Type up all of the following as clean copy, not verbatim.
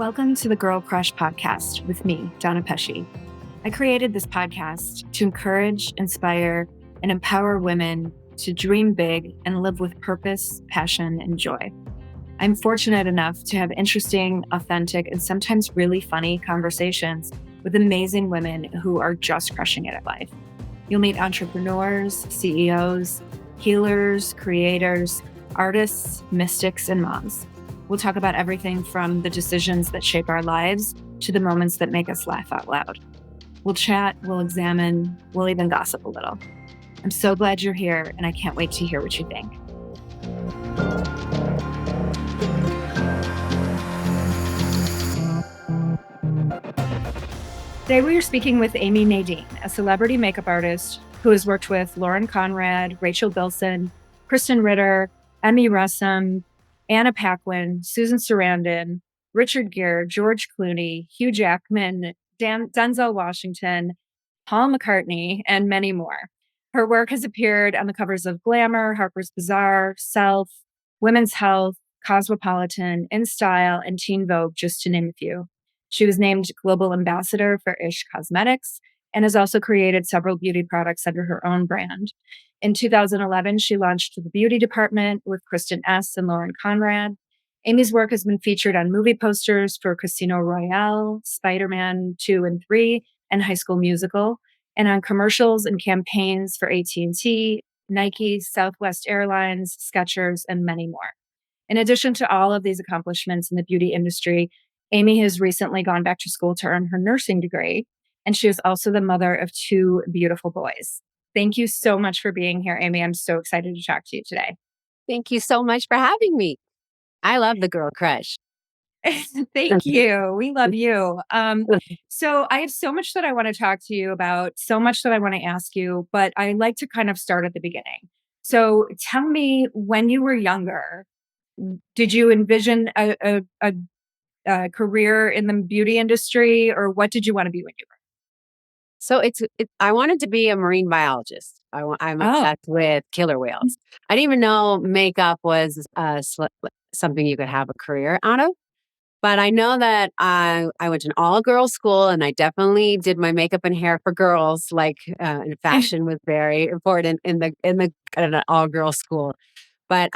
Welcome to the Girl Crush podcast with me, Donna Pesci. I created this podcast to encourage, inspire, and empower women to dream big and live with purpose, passion, and joy. I'm fortunate enough to have interesting, authentic, and sometimes really funny conversations with amazing women who are just crushing it at life. You'll meet entrepreneurs, CEOs, healers, creators, artists, mystics, and moms. We'll talk about everything from the decisions that shape our lives to the moments that make us laugh out loud. We'll chat, we'll examine, we'll even gossip a little. I'm so glad you're here, and I can't wait to hear what you think. Today we are speaking with Amy Nadine, a celebrity makeup artist who has worked with Conrad, Rachel Bilson, Krysten Ritter, Emmy Rossum, Anna Paquin, Susan Sarandon, Richard Gere, George Clooney, Hugh Jackman, Denzel Washington, Paul McCartney, and many more. Her work has appeared on the covers of Glamour, Harper's Bazaar, Self, Women's Health, Cosmopolitan, InStyle, and Teen Vogue, just to name a few. She was named Global Ambassador for Ish Cosmetics and has also created several beauty products under her own brand. In 2011, she launched the beauty department with Kristen S. and Conrad. Amy's work has been featured on movie posters for Casino Royale, Spider-Man 2 and 3, and High School Musical, and on commercials and campaigns for AT&T, Nike, Southwest Airlines, Skechers, and many more. In addition to all of these accomplishments in the beauty industry, Amy has recently gone back to school to earn her nursing degree, and she is also the mother of 2 beautiful boys. Thank you so much for being here, Amy. I'm so excited to talk to you today. Thank you so much for having me. I love the Girl Crush. Thank you. We love you. So I have so much that I want to talk to you about, so much that I want to ask you, but I like to kind of start at the beginning. So tell me, when you were younger, did you envision a career in the beauty industry, or what did you want to be when you were? So I wanted to be a marine biologist. I'm obsessed with killer whales. I didn't even know makeup was something you could have a career out of. But I know that I went to an all-girls school, and I definitely did my makeup and hair for girls. And fashion was very important in an all-girls school. But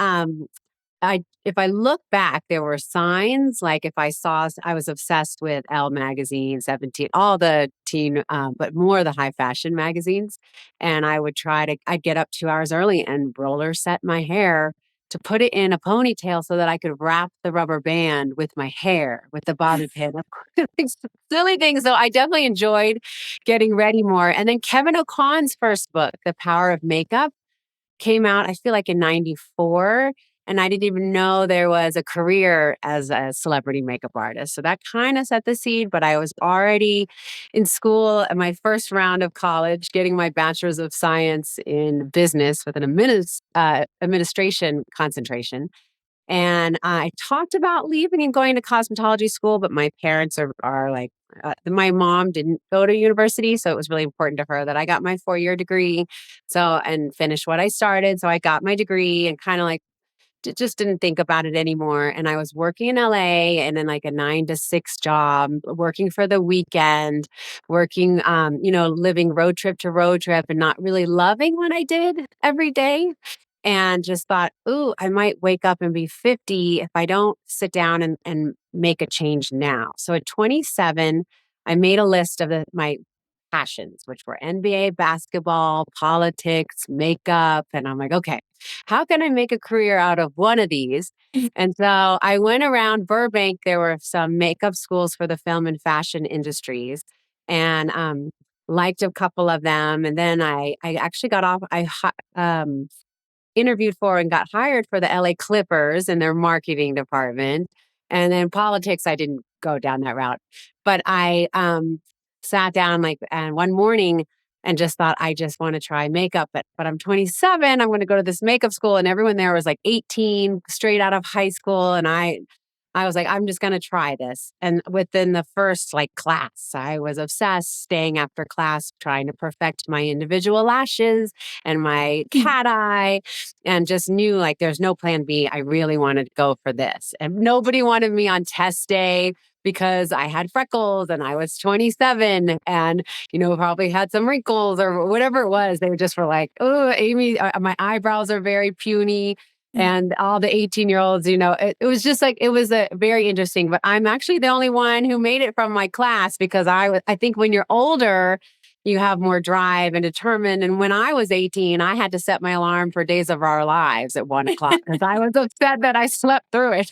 if I look back, there were signs. Like if I was obsessed with Elle magazine, 17, all the teen, but more the high fashion magazines. And I'd get up 2 hours early and roller set my hair to put it in a ponytail so that I could wrap the rubber band with my hair, with the bobby pin. Silly things. So I definitely enjoyed getting ready more. And then Kevin O'Connor's first book, The Power of Makeup, came out, I feel like in 94. And I didn't even know there was a career as a celebrity makeup artist. So that kind of set the seed, but I was already in school at my first round of college, getting my bachelor's of science in business with an administration concentration. And I talked about leaving and going to cosmetology school, but my parents are like, my mom didn't go to university. So it was really important to her that I got my 4-year degree. And finished what I started. So I got my degree and kind of like, just didn't think about it anymore. And I was working in LA and in like a 9 to 6 job, working for the weekend, working, living road trip to road trip and not really loving what I did every day. And just thought, ooh, I might wake up and be 50 if I don't sit down and make a change now. So at 27, I made a list of my passions, which were NBA basketball, politics, makeup. And I'm like, okay, how can I make a career out of one of these? And so I went around Burbank. There were some makeup schools for the film and fashion industries, and liked a couple of them. And then I actually got off. Interviewed for and got hired for the LA Clippers in their marketing department. And then politics, I didn't go down that route. But I sat down and one morning and just thought, I just want to try makeup. But I'm 27, I'm going to go to this makeup school. And everyone there was like 18, straight out of high school. And I was like, I'm just going to try this. And within the first class, I was obsessed, staying after class, trying to perfect my individual lashes and my cat eye, and just knew there's no plan B. I really wanted to go for this. And nobody wanted me on test day because I had freckles and I was 27 and, probably had some wrinkles or whatever it was. They just were like, oh, Amy, my eyebrows are very puny. And all the 18-year-olds, it was just like, it was a very interesting, but I'm actually the only one who made it from my class because I think when you're older, you have more drive and determined. And when I was 18, I had to set my alarm for Days of Our Lives at 1:00 because I was upset that I slept through it.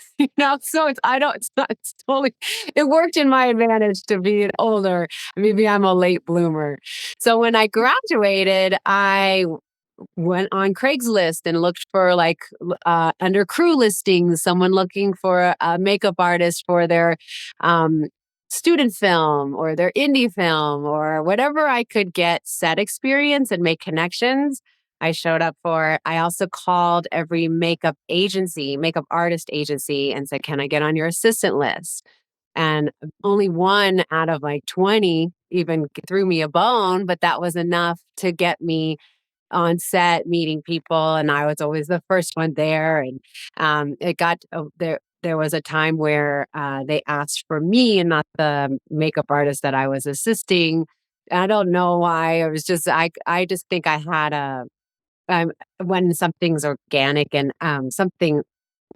So it's totally, it worked in my advantage to be older. Maybe I'm a late bloomer. So when I graduated, I went on Craigslist and looked for under crew listings, someone looking for a makeup artist for their student film or their indie film or whatever I could get set experience and make connections. I showed up for. I also called every makeup artist agency and said, can I get on your assistant list? And only one out of 20 even threw me a bone, but that was enough to get me on set meeting people, and I was always the first one there. And it got there. There was a time where they asked for me and not the makeup artist that I was assisting. I don't know why. It was just I just think I had when something's organic and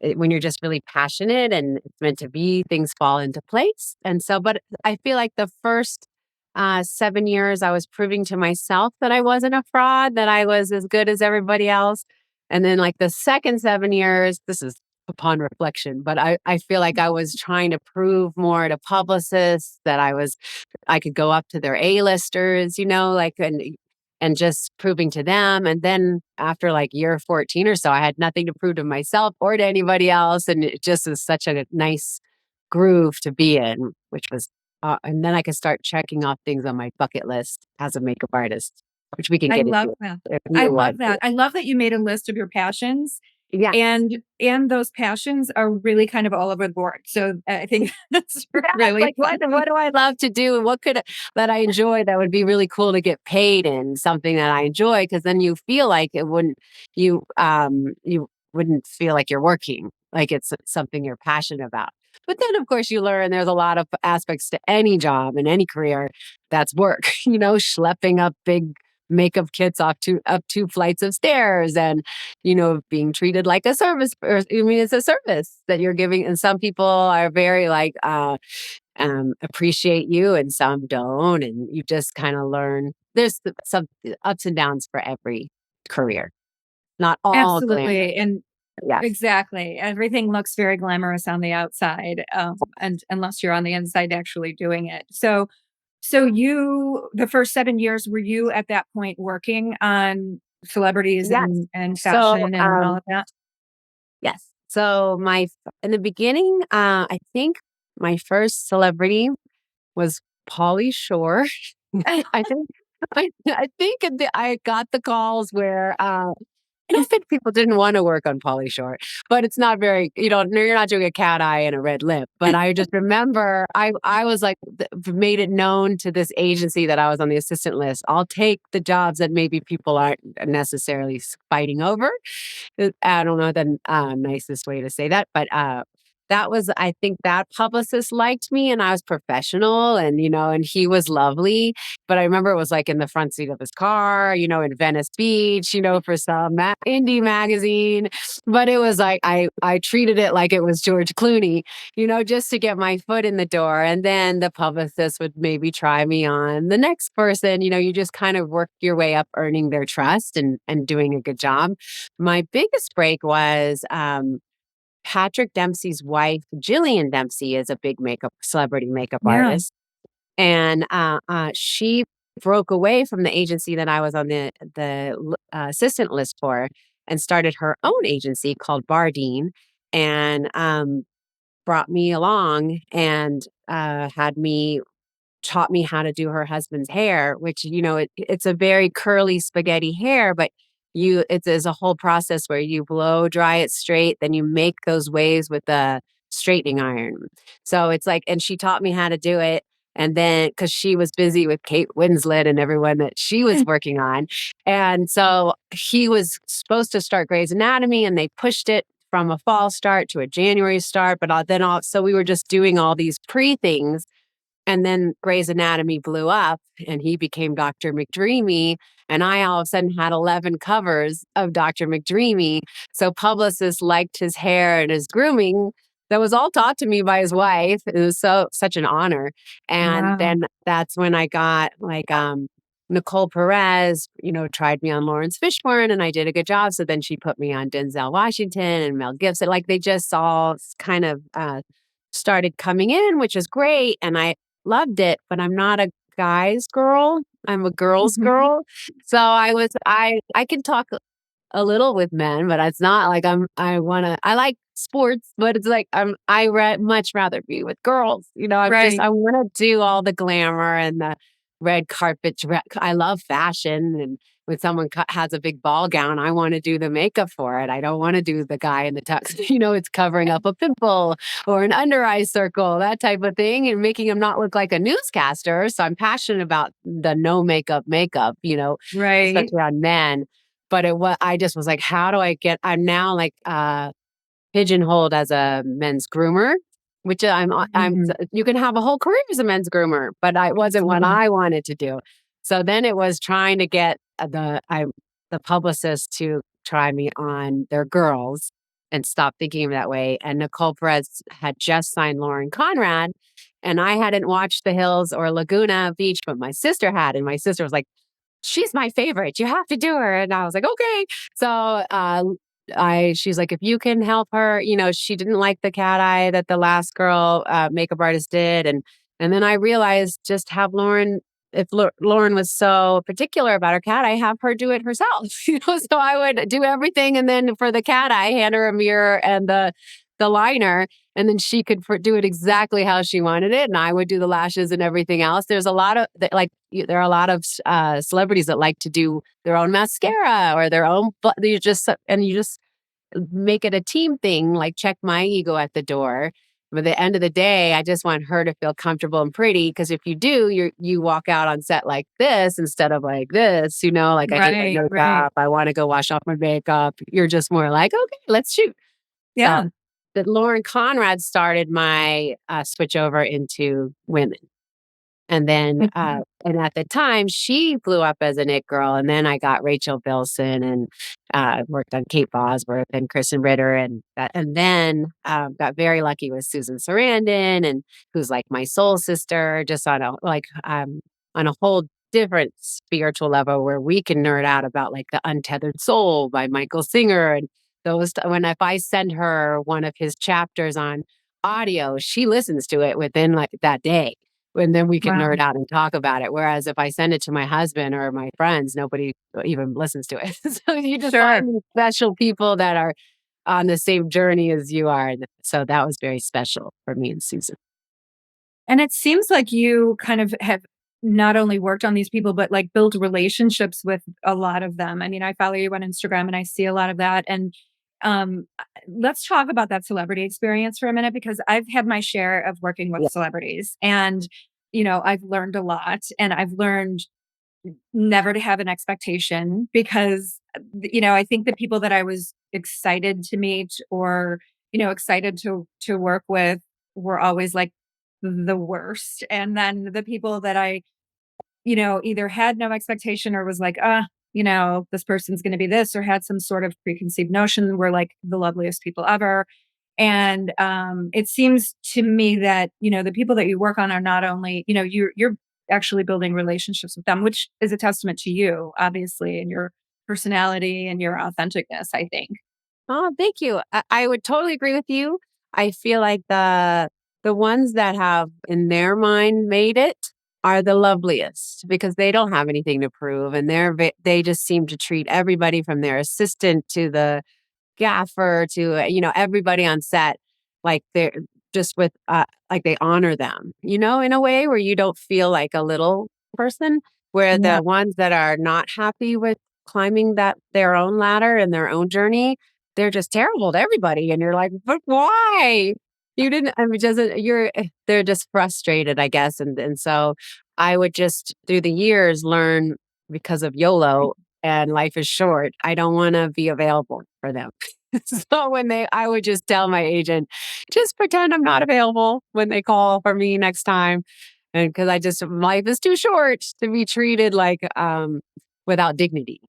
when you're just really passionate and it's meant to be, things fall into place. And so, but I feel like the first 7 years, I was proving to myself that I wasn't a fraud, that I was as good as everybody else. And then the second 7 years, this is upon reflection, but I feel like I was trying to prove more to publicists that I could go up to their A-listers, and just proving to them. And then after year 14 or so, I had nothing to prove to myself or to anybody else. And it just is such a nice groove to be in, which was, and then I could start checking off things on my bucket list as a makeup artist, which we can get into. I love that. I love that. I love that you made a list of your passions. Yeah. And those passions are really kind of all over the board. So I think that's really what do I love to do, and what that I enjoy that would be really cool to get paid in something that I enjoy, because then you feel like you wouldn't feel like you're working, like it's something you're passionate about. But then, of course, you learn there's a lot of aspects to any job and any career that's work. Schlepping up big makeup kits up two flights of stairs, and being treated like a service. It's a service that you're giving, and some people are very appreciate you, and some don't, and you just kind of learn. There's some ups and downs for every career, not all absolutely, glamorous. and yeah, exactly. Everything looks very glamorous on the outside, and unless you're on the inside actually doing it. So the first 7 years, were you at that point working on celebrities yes. and So fashion and all of that? yes. So in the beginning, I think my first celebrity was Pauly Shore. I think I got the calls where I don't think people didn't want to work on Pauly Shore, but it's not very, you're not doing a cat eye and a red lip. But I just remember I was made it known to this agency that I was on the assistant list. I'll take the jobs that maybe people aren't necessarily fighting over. I don't know the nicest way to say that, but that was, I think that publicist liked me, and I was professional, and, and he was lovely. But I remember it was in the front seat of his car, in Venice Beach, for some indie magazine. But it was I treated it like it was George Clooney, just to get my foot in the door. And then the publicist would maybe try me on the next person. You just kind of work your way up, earning their trust and doing a good job. My biggest break was Patrick Dempsey's wife, Jillian Dempsey, is a big celebrity makeup artist. And she broke away from the agency that I was on the assistant list for, and started her own agency called Bardine, and brought me along and taught me how to do her husband's hair, which, it's a very curly spaghetti hair, but there's a whole process where you blow dry it straight, then you make those waves with the straightening iron. So it's and she taught me how to do it. And then, because she was busy with Kate Winslet and everyone that she was working on. And so he was supposed to start Grey's Anatomy, and they pushed it from a fall start to a January start, but so we were just doing all these pre-things. And then Grey's Anatomy blew up and he became Dr. McDreamy. And I all of a sudden had 11 covers of Dr. McDreamy. So publicists liked his hair and his grooming. That was all taught to me by his wife. It was such an honor. And then that's when I got Nicole Perez, tried me on Lawrence Fishburne and I did a good job. So then she put me on Denzel Washington and Mel Gibson. Like they just all kind of started coming in, which is great. And I loved it, but I'm not a guy's girl. I'm a girl's girl. So I can talk a little with men, but it's not like I like sports, but it's like much rather be with girls. I want to do all the glamour and the red carpet. I love fashion. And when someone has a big ball gown, I want to do the makeup for it. I don't want to do the guy in the tux. It's covering up a pimple or an under eye circle, that type of thing, and making him not look like a newscaster. So I'm passionate about the no makeup, especially on men. But I just was like, how do I'm now like pigeonholed as a men's groomer, which you can have a whole career as a men's groomer, but it wasn't what I wanted to do. So then it was trying to get the publicist to try me on their girls and stop thinking of that way. And Nicole Perez had just signed Lauren Conrad, and I hadn't watched The Hills or Laguna Beach, but my sister had, and my sister was like, she's my favorite. You have to do her. And I was like, okay. So she's like, if you can help her, she didn't like the cat eye that the last girl makeup artist did. And then I realized just have Lauren, if Lauren was so particular about her cat eye, have her do it herself. So I would do everything. And then for the cat eye, hand her a mirror and the liner, and then she could do it exactly how she wanted it. And I would do the lashes and everything else. There's a lot of there are a lot of celebrities that like to do their own mascara or their own, you just make it a team thing, like check my ego at the door. But at the end of the day, I just want her to feel comfortable and pretty. Because if you do, you walk out on set like this instead of like this, like I hate my makeup. I want to go wash off my makeup. You're just more like, okay, let's shoot. Yeah. So, that Lauren Conrad started my switch over into women. And then, and at the time, she blew up as an it girl. And then I got Rachel Bilson and worked on Kate Bosworth and Krysten Ritter. And then got very lucky with Susan Sarandon, and who's like my soul sister, just on a whole different spiritual level where we can nerd out about like The Untethered Soul by Michael Singer. And if I send her one of his chapters on audio, she listens to it within like that day. And then we can nerd out and talk about it. Whereas if I send it to my husband or my friends, nobody even listens to it. So you just find special people that are on the same journey as you are. So that was very special for me and Susan. And it seems like you kind of have not only worked on these people, but like built relationships with a lot of them. I mean, I follow you on Instagram and I see a lot of that. And let's talk about that celebrity experience for a minute, because I've had my share of working with celebrities, and I've learned a lot, and I've learned never to have an expectation, because I think the people that I was excited to meet or excited to work with were always like the worst. And then the people that I either had no expectation or was like, this person's going to be this, or had some sort of preconceived notion, were like the loveliest people ever. And it seems to me that, the people that you work on are not only, you're actually building relationships with them, which is a testament to you, obviously, and your personality and your authenticness, I think. Oh, thank you. I would totally agree with you. I feel like the ones that have in their mind made it are the loveliest, because they don't have anything to prove, and they just seem to treat everybody from their assistant to the gaffer to everybody on set like they're just with like they honor them, in a way where you don't feel like a little person, where the ones that are not happy with climbing their own ladder and their own journey, they're just terrible to everybody, and you're like, but why? You didn't, I mean, they're just frustrated, I guess. And so I would just through the years learn, because of YOLO, and life is short, I don't want to be available for them. So I would just tell my agent, just pretend I'm not available when they call for me next time. And because life is too short to be treated like, without dignity,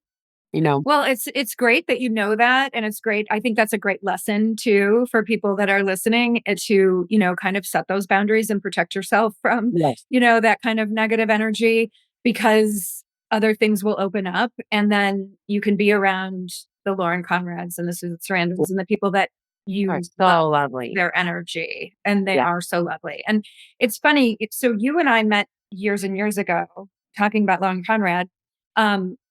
you know? Well, it's great that you know that, and it's great. I think that's a great lesson too for people that are listening, to, kind of set those boundaries and protect yourself from, Yes. that kind of negative energy, because other things will open up, and then you can be around the Lauren Conrads and the Susan Sarandons and the people that Are you so love lovely. their energy, and they Yeah. are so lovely. And it's funny. So you and I met years and years ago talking about Lauren Conrad.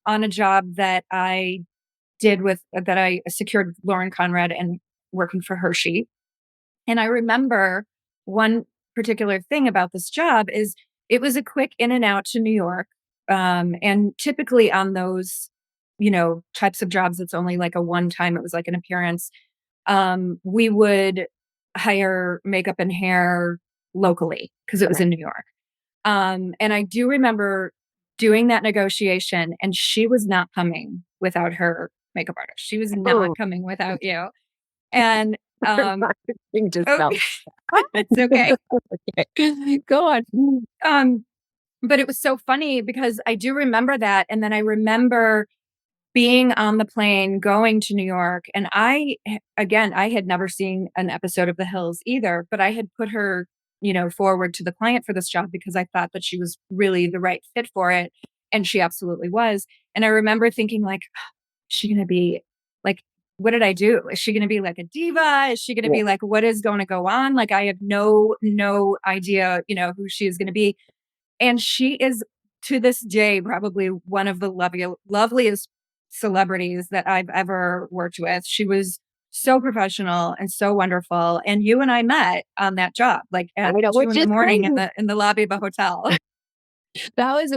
On a job that I that I secured Lauren Conrad and working for Hershey. And I remember one particular thing about this job is it was a quick in and out to New York. And typically on those, types of jobs, it's only like a one time, it was like an appearance. We would hire makeup and hair locally because it was Okay. in New York. And I do remember doing that negotiation, and she was not coming without her makeup artist. She was not Oh, coming without you. And my thing just oh, fell. it's okay. Okay. Go on. Um, but it was so funny because I do remember that. And then I remember being on the plane going to New York. And again, I had never seen an episode of The Hills either, but I had put her, forward to the client for this job because I thought that she was really the right fit for it. And she absolutely was. And I remember thinking, like, is she going to be like, what did I do? Is she going to be like a diva? Is she going to Yeah. be like, what is going to go on? Like, I have no idea, who she is going to be. And she is, to this day, probably one of the loveliest celebrities that I've ever worked with. She was so professional and so wonderful. And you and I met on that job, like I at know, 2 which in the is morning crazy. in the lobby of a hotel.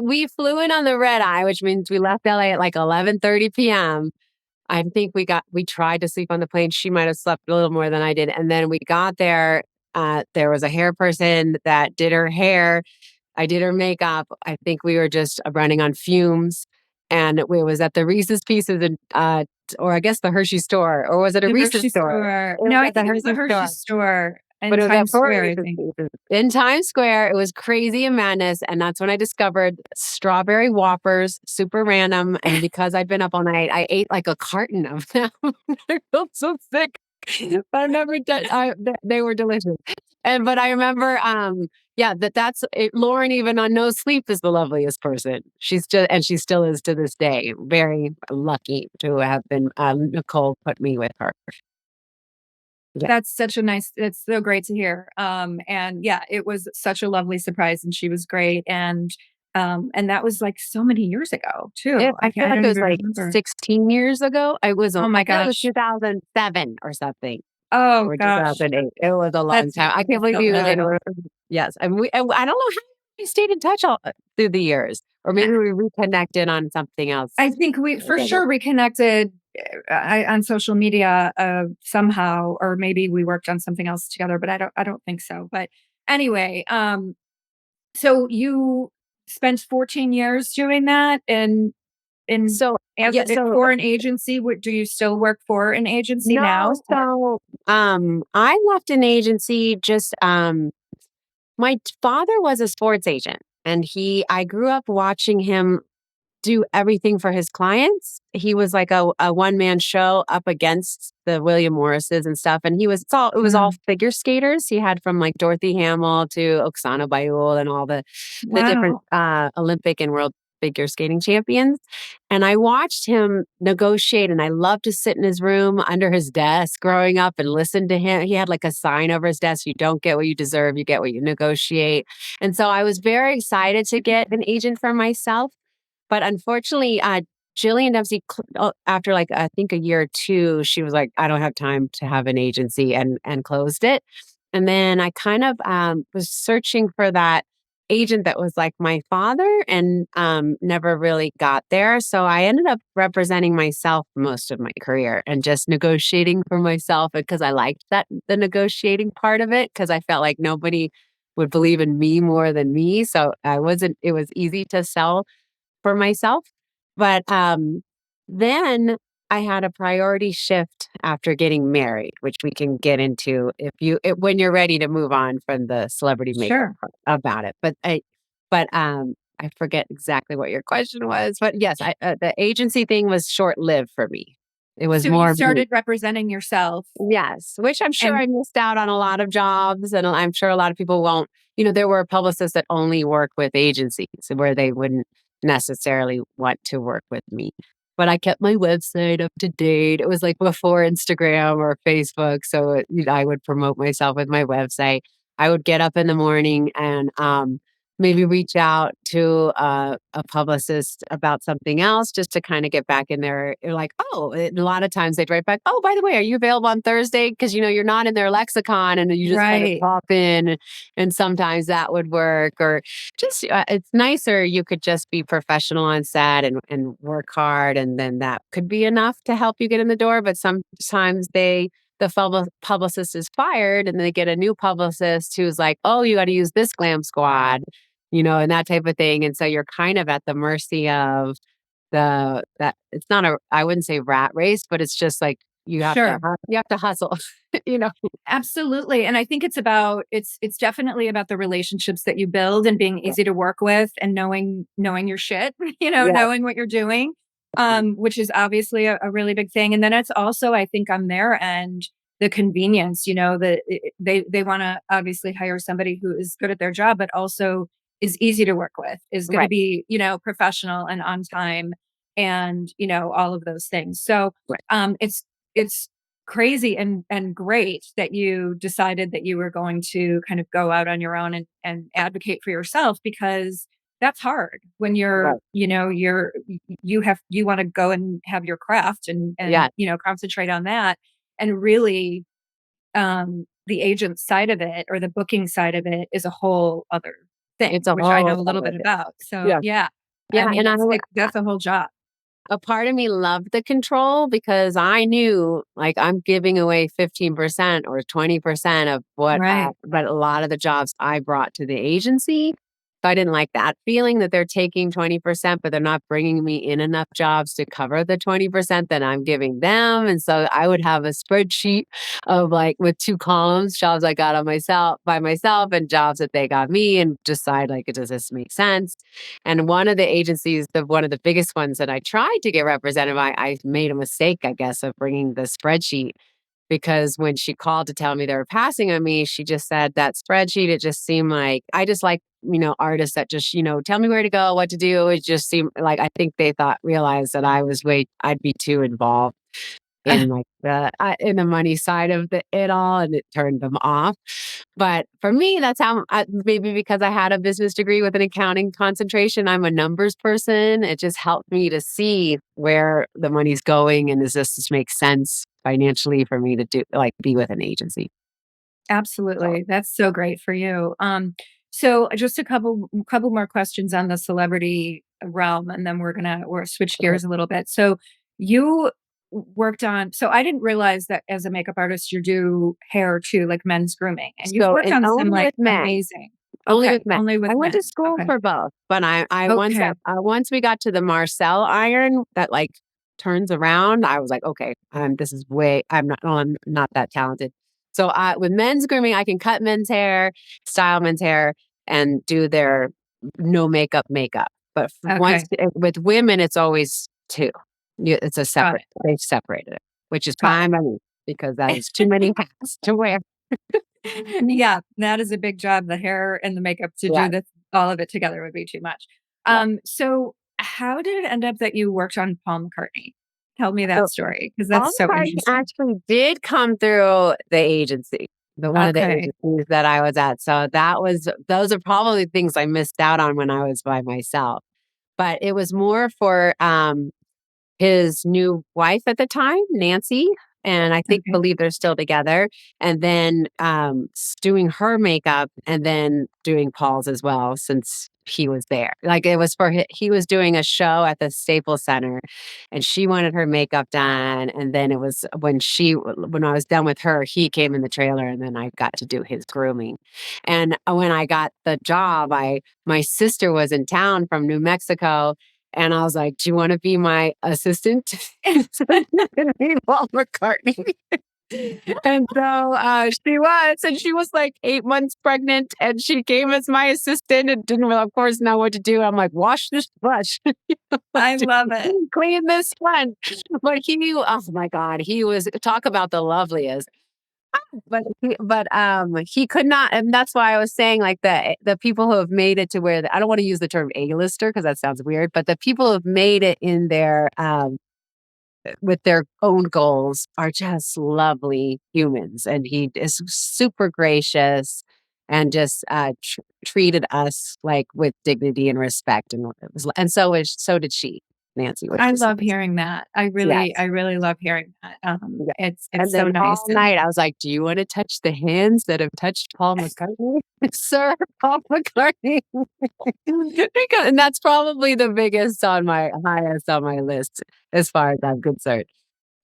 We flew in on the red eye, which means we left LA at like 11:30 p.m. I think we tried to sleep on the plane. She might have slept a little more than I did. And then we got there. There was a hair person that did her hair. I did her makeup. I think we were just running on fumes. And it was at the Reese's Pieces, or I guess the Hershey store, or was it a The Reese's Hershey store? store. It was No, I at the think it was a Hershey Hershey store. store But in it was at Times four Square, I Reese's think. Pieces. In Times Square, it was crazy and madness. And that's when I discovered strawberry Whoppers, super random. And because I'd been up all night, I ate like a carton of them. I felt so sick. But I've never done, they were delicious. But I remember, yeah, that's it. Lauren, even on no sleep, is the loveliest person. And she still is to this day. Very lucky to have been, Nicole put me with her. Yeah. It's so great to hear. And yeah, it was such a lovely surprise, and she was great. And that was like so many years ago too. I feel I like don't it was even like remember. 16 years ago. Oh I my feel it was gosh. 2007 or something, Oh or gosh. 2008. It was a long That's time. I making me can't believe feel you really old. yes. And I don't know how we stayed in touch all through the years, or maybe we reconnected on something else. I think we for sure reconnected on social media somehow, or maybe we worked on something else together, but I don't think so. But anyway, so you spent 14 years doing that, and in So, as yeah, so for an agency. Do you still work for an agency now? no, so I left an agency just my father was a sports agent, and I grew up watching him do everything for his clients. He was like a one-man show up against the William Morrises and stuff. And it was all Wow. figure skaters. He had from like Dorothy Hamill to Oksana Bayul and all the different Wow. Olympic and world figure skating champions. And I watched him negotiate, and I loved to sit in his room under his desk growing up and listen to him. He had like a sign over his desk: you don't get what you deserve, you get what you negotiate. And so I was very excited to get an agent for myself. But unfortunately, Jillian Dempsey, after like I think a year or two, she was like, "I don't have time to have an agency," and closed it. And then I kind of was searching for that agent that was like my father, and never really got there. So I ended up representing myself most of my career and just negotiating for myself, because I liked the negotiating part of it, because I felt like nobody would believe in me more than me. So I wasn't. It was easy to sell for myself. But Then I had a priority shift after getting married, which we can get into when you're ready to move on from the celebrity makeup Sure. part about it. I forget exactly what your question was. But yes, the agency thing was short lived for me. It was So you more me. started representing yourself. Yes, which I'm sure And I missed out on a lot of jobs, and I'm sure a lot of people won't. There were publicists that only work with agencies where they wouldn't necessarily want to work with me. But I kept my website up to date. It was like before Instagram or Facebook, so I would promote myself with my website. I would get up in the morning and maybe reach out to a publicist about something else just to kind of get back in there. You're like, oh, a lot of times they'd write back, oh, by the way, are you available on Thursday? Because, you're not in their lexicon and you just kind of right. pop in and sometimes that would work or just, it's nicer. You could just be professional on set and work hard. And then that could be enough to help you get in the door. But sometimes the publicist is fired and they get a new publicist who's like, oh, you got to use this glam squad, and that type of thing. And so you're kind of at the mercy of that it's not I wouldn't say rat race, but it's just like Sure. you have to hustle, you know. Absolutely. And I think it's definitely about the relationships that you build and being Yeah. easy to work with and knowing your shit, Yeah. knowing what you're doing. Which is obviously a really big thing. And then it's also, I think, on their end, the convenience, that they want to obviously hire somebody who is good at their job, but also is easy to work with, is going to Right. be, professional and on time and, all of those things. So Right. it's crazy and great that you decided that you were going to kind of go out on your own and advocate for yourself because that's hard when Right. you want to go and have your craft and Yeah. concentrate on that and really the agent side of it or the booking side of it is a whole other thing It's a which I whole know a little other bit thing. about. So Yeah. yeah, I Yeah. mean And that's a whole job. a part of me loved the control because I knew like I'm giving away 15% or 20% of Right. but a lot of the jobs I brought to the agency. So I didn't like that feeling that they're taking 20%, but they're not bringing me in enough jobs to cover the 20% that I'm giving them. And so I would have a spreadsheet of like with two columns, jobs I got on myself by myself and jobs that they got me and decide like, does this make sense? And one of the agencies, one of the biggest ones that I tried to get represented by, I made a mistake, I guess, of bringing the spreadsheet because when she called to tell me they were passing on me, she just said that spreadsheet, it just seemed like I just like, artists that just, tell me where to go, what to do. It just seemed like I think they realized that I'd be too involved in like in the money side of it all, and it turned them off. But for me, that's how maybe because I had a business degree with an accounting concentration, I'm a numbers person. It just helped me to see where the money's going, and does this just make sense financially for me to do like be with an agency? So, Absolutely. That's so great for you. So just a couple more questions on the celebrity realm, and then we'll switch okay. gears a little bit. So you worked on, so I didn't realize that as a makeup artist, you do hair too, like men's grooming, and you've So worked and on some only like with men. amazing. Only Okay. with men. Only I with went men. to school Okay. for both, but Okay. once we got to the Marcel iron that like turns around, I was like, okay, this is way. I'm not that talented. So with men's grooming, I can cut men's hair, style men's hair, and do their no makeup. But Okay. with women, it's always two. It's a Got separate. They've separated it, which is Got fine by me because that is too many hats to wear. Yeah, that is a big job. The hair and the makeup to Yeah, do this, all of it together would be too much. yeah. So how did it end up that you worked on Paul McCartney? Tell me that So story because all that's so parties interesting. actually did come through the agency, the one of the Okay. agencies that I was at. So those are probably things I missed out on when I was by myself. But it was more for his new wife at the time, Nancy, and I think Okay. believe they're still together. And then doing her makeup and then doing Paul's as well since he was there. Like it was he was doing a show at the Staples Center and she wanted her makeup done. And then it was when I was done with her, he came in the trailer and then I got to do his grooming. And when I got the job, my sister was in town from New Mexico And I was like, do you want to be my assistant? Paul McCartney. And so she was, and she was like 8 months pregnant, and she came as my assistant and didn't, of course, know what to do. I'm like, wash this brush. I love it. Clean this one. But he knew, oh my God, he was, talk about the loveliest. But he could not, and that's why I was saying like the people who have made it to where I don't want to use the term A-lister because that sounds weird, but the people who have made it in their with their own goals are just lovely humans, and he is super gracious and just treated us like with dignity and respect, and it was, and so did she, Nancy. I love hearing that. I Yes. really love hearing that. Yeah. It's And so then nice. all night I was like, do you want to touch the hands that have touched Paul McCartney? Sir, Paul McCartney. And that's probably the highest on my list as far as I'm concerned.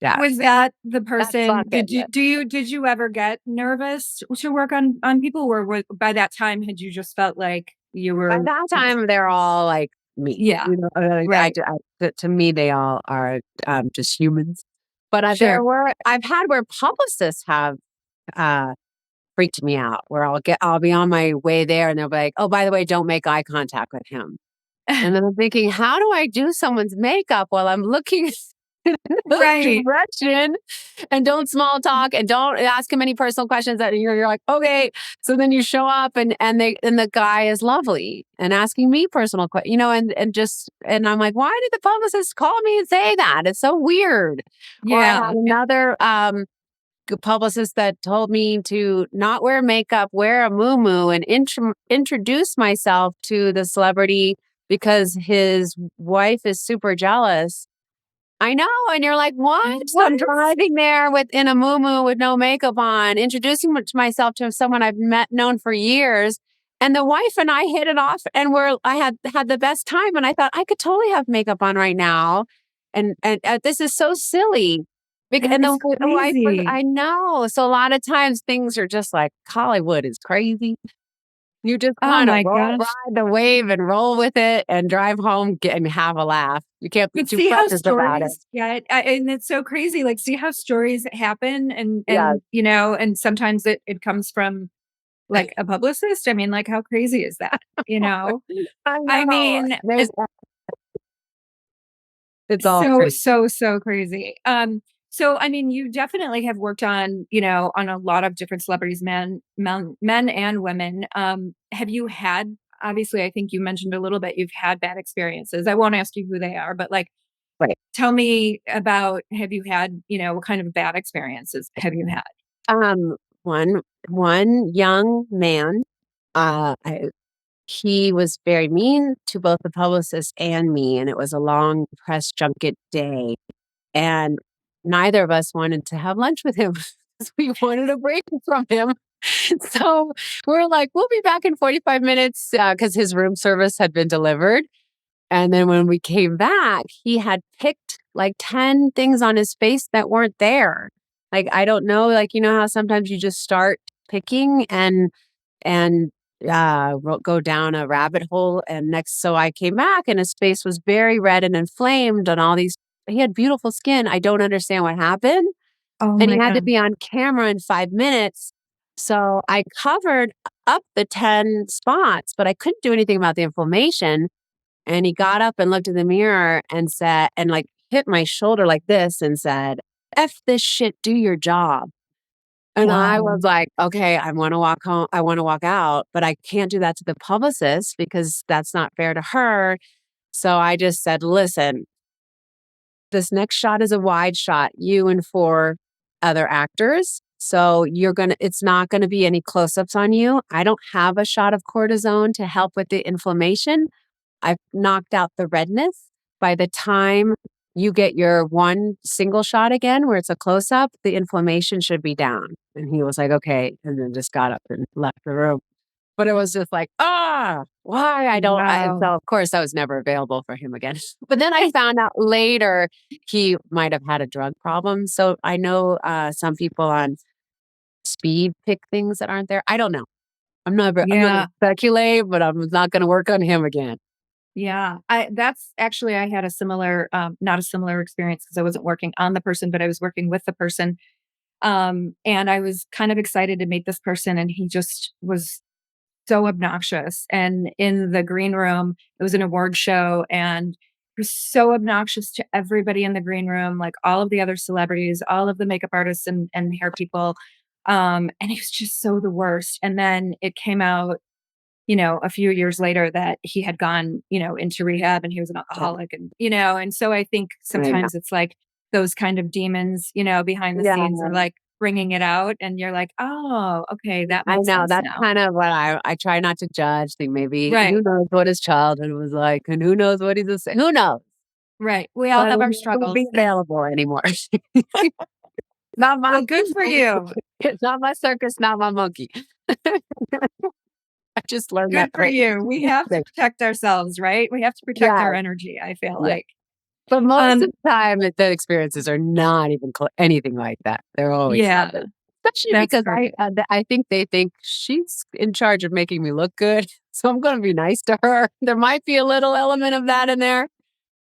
Yeah. Was that the That's person? fucking Did you ever get nervous to work on people, or by that time had you just felt like you By were? that time, they're all like me. Yeah, right. To me, they all are just humans. But Sure. I've had where publicists have uh, freaked me out, where I'll be on my way there and they'll be like, oh, by the way, don't make eye contact with him. And then I'm thinking, how do I do someone's makeup while I'm looking in the Right. direction, and don't small talk and don't ask him any personal questions that you're like, okay. So then you show up and the guy is lovely and asking me personal questions, and I'm like, why did the publicist call me and say that? It's so weird. Or I Yeah. had another publicist that told me to not wear makeup, wear a muumuu, and introduce myself to the celebrity because his wife is super jealous. I know. And you're like, what? So I'm driving there in a muumuu with no makeup on, introducing myself to someone I've known for years. And the wife and I hit it off, and I had the best time. And I thought I could totally have makeup on right now. And this is so silly. That is The wife crazy. I know. So a lot of times things are just like, Hollywood is crazy. You just Oh kind of my gosh. ride the wave and roll with it and drive home and have a laugh. You can't be But too see how precious about it. stories get, and it's so crazy. Like, see how stories happen, and Yeah. and sometimes it comes from like a publicist. I mean, like, how crazy is that? I I know. mean, It's all so, crazy. so, so crazy. So I mean, you definitely have worked on, on a lot of different celebrities, men and women. Have you had, obviously, I think you mentioned a little bit, you've had bad experiences. I won't ask you who they are, but like, Right. tell me about, have you had, what kind of bad experiences have you had? One young man, he was very mean to both the publicist and me, and it was a long press junket day. And neither of us wanted to have lunch with him because we wanted a break from him. So we're like, we'll be back in 45 minutes because his room service had been delivered. And then when we came back, he had picked like 10 things on his face that weren't there. Like, I don't know, like, you know how sometimes you just start picking and go down a rabbit hole. And so I came back and his face was very red and inflamed and he had beautiful skin. I don't understand what happened. Oh And he my had to God. be on camera in 5 minutes. So I covered up the 10 spots, but I couldn't do anything about the inflammation. And he got up and looked in the mirror and said, and like hit my shoulder like this and said, F this shit, do your job. And I Wow. was like, okay, I want to walk home. I want to walk out, but I can't do that to the publicist because that's not fair to her. So I just said, listen, this next shot is a wide shot, you and four other actors. So it's not going to be any close ups on you. I don't have a shot of cortisone to help with the inflammation. I've knocked out the redness. By the time you get your one single shot again, where it's a close up, the inflammation should be down. And he was like, okay. And then just got up and left the room. But it was just like, why I don't. And Wow. so, of course, I was never available for him again. But then I found out later he might have had a drug problem. So I know some people on speed pick things that aren't there. I don't know. I'm not going Yeah. to speculate, but I'm not going to work on him again. Yeah. That's actually, I had a similar, not a similar experience because I wasn't working on the person, but I was working with the person. And I was kind of excited to meet this person, and he just was so obnoxious. And in the green room, it was an award show, and he was so obnoxious to everybody in the green room, like all of the other celebrities, all of the makeup artists and hair people. And he was just so the worst. And then it came out, a few years later that he had gone, into rehab and he was an Yeah. alcoholic and so I think Yeah. sometimes it's like those kind of demons, behind the Yeah. scenes are like bringing it out and you're like, "Oh, okay, that I makes know sense that's now." kind of what I try not to judge. Think maybe Right. who knows what his childhood was like, and who knows what who knows? Right. We all But have our we won't struggles. be available anymore. Not Well, my, good for you. not my circus, not my monkey. I just learned that Good for quote. you. We have to protect ourselves, right? We have to protect Yeah, our energy, I feel yeah. like. But most Um, of the time, the experiences are not even anything like that. They're always yeah, others. Especially that's because perfect. I think they think she's in charge of making me look good, so I'm going to be nice to her. There might be a little element of that in there.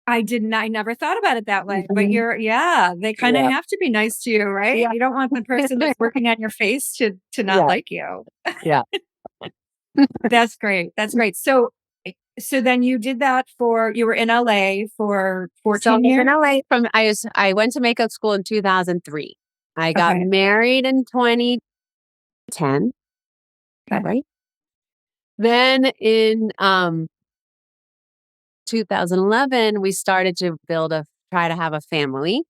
I never thought about it that way, but Mhm. they kind of Yeah, have to be nice to you, right? yeah, You don't want the person that's working on your face to not yeah, like you. yeah. That's great. That's great. So then you did that you were in LA for So I 14 was in years? LA I went to makeup school in 2003. I got Okay. married in 2010. Is that Okay. right? Then in 2011, we started to try to have a family.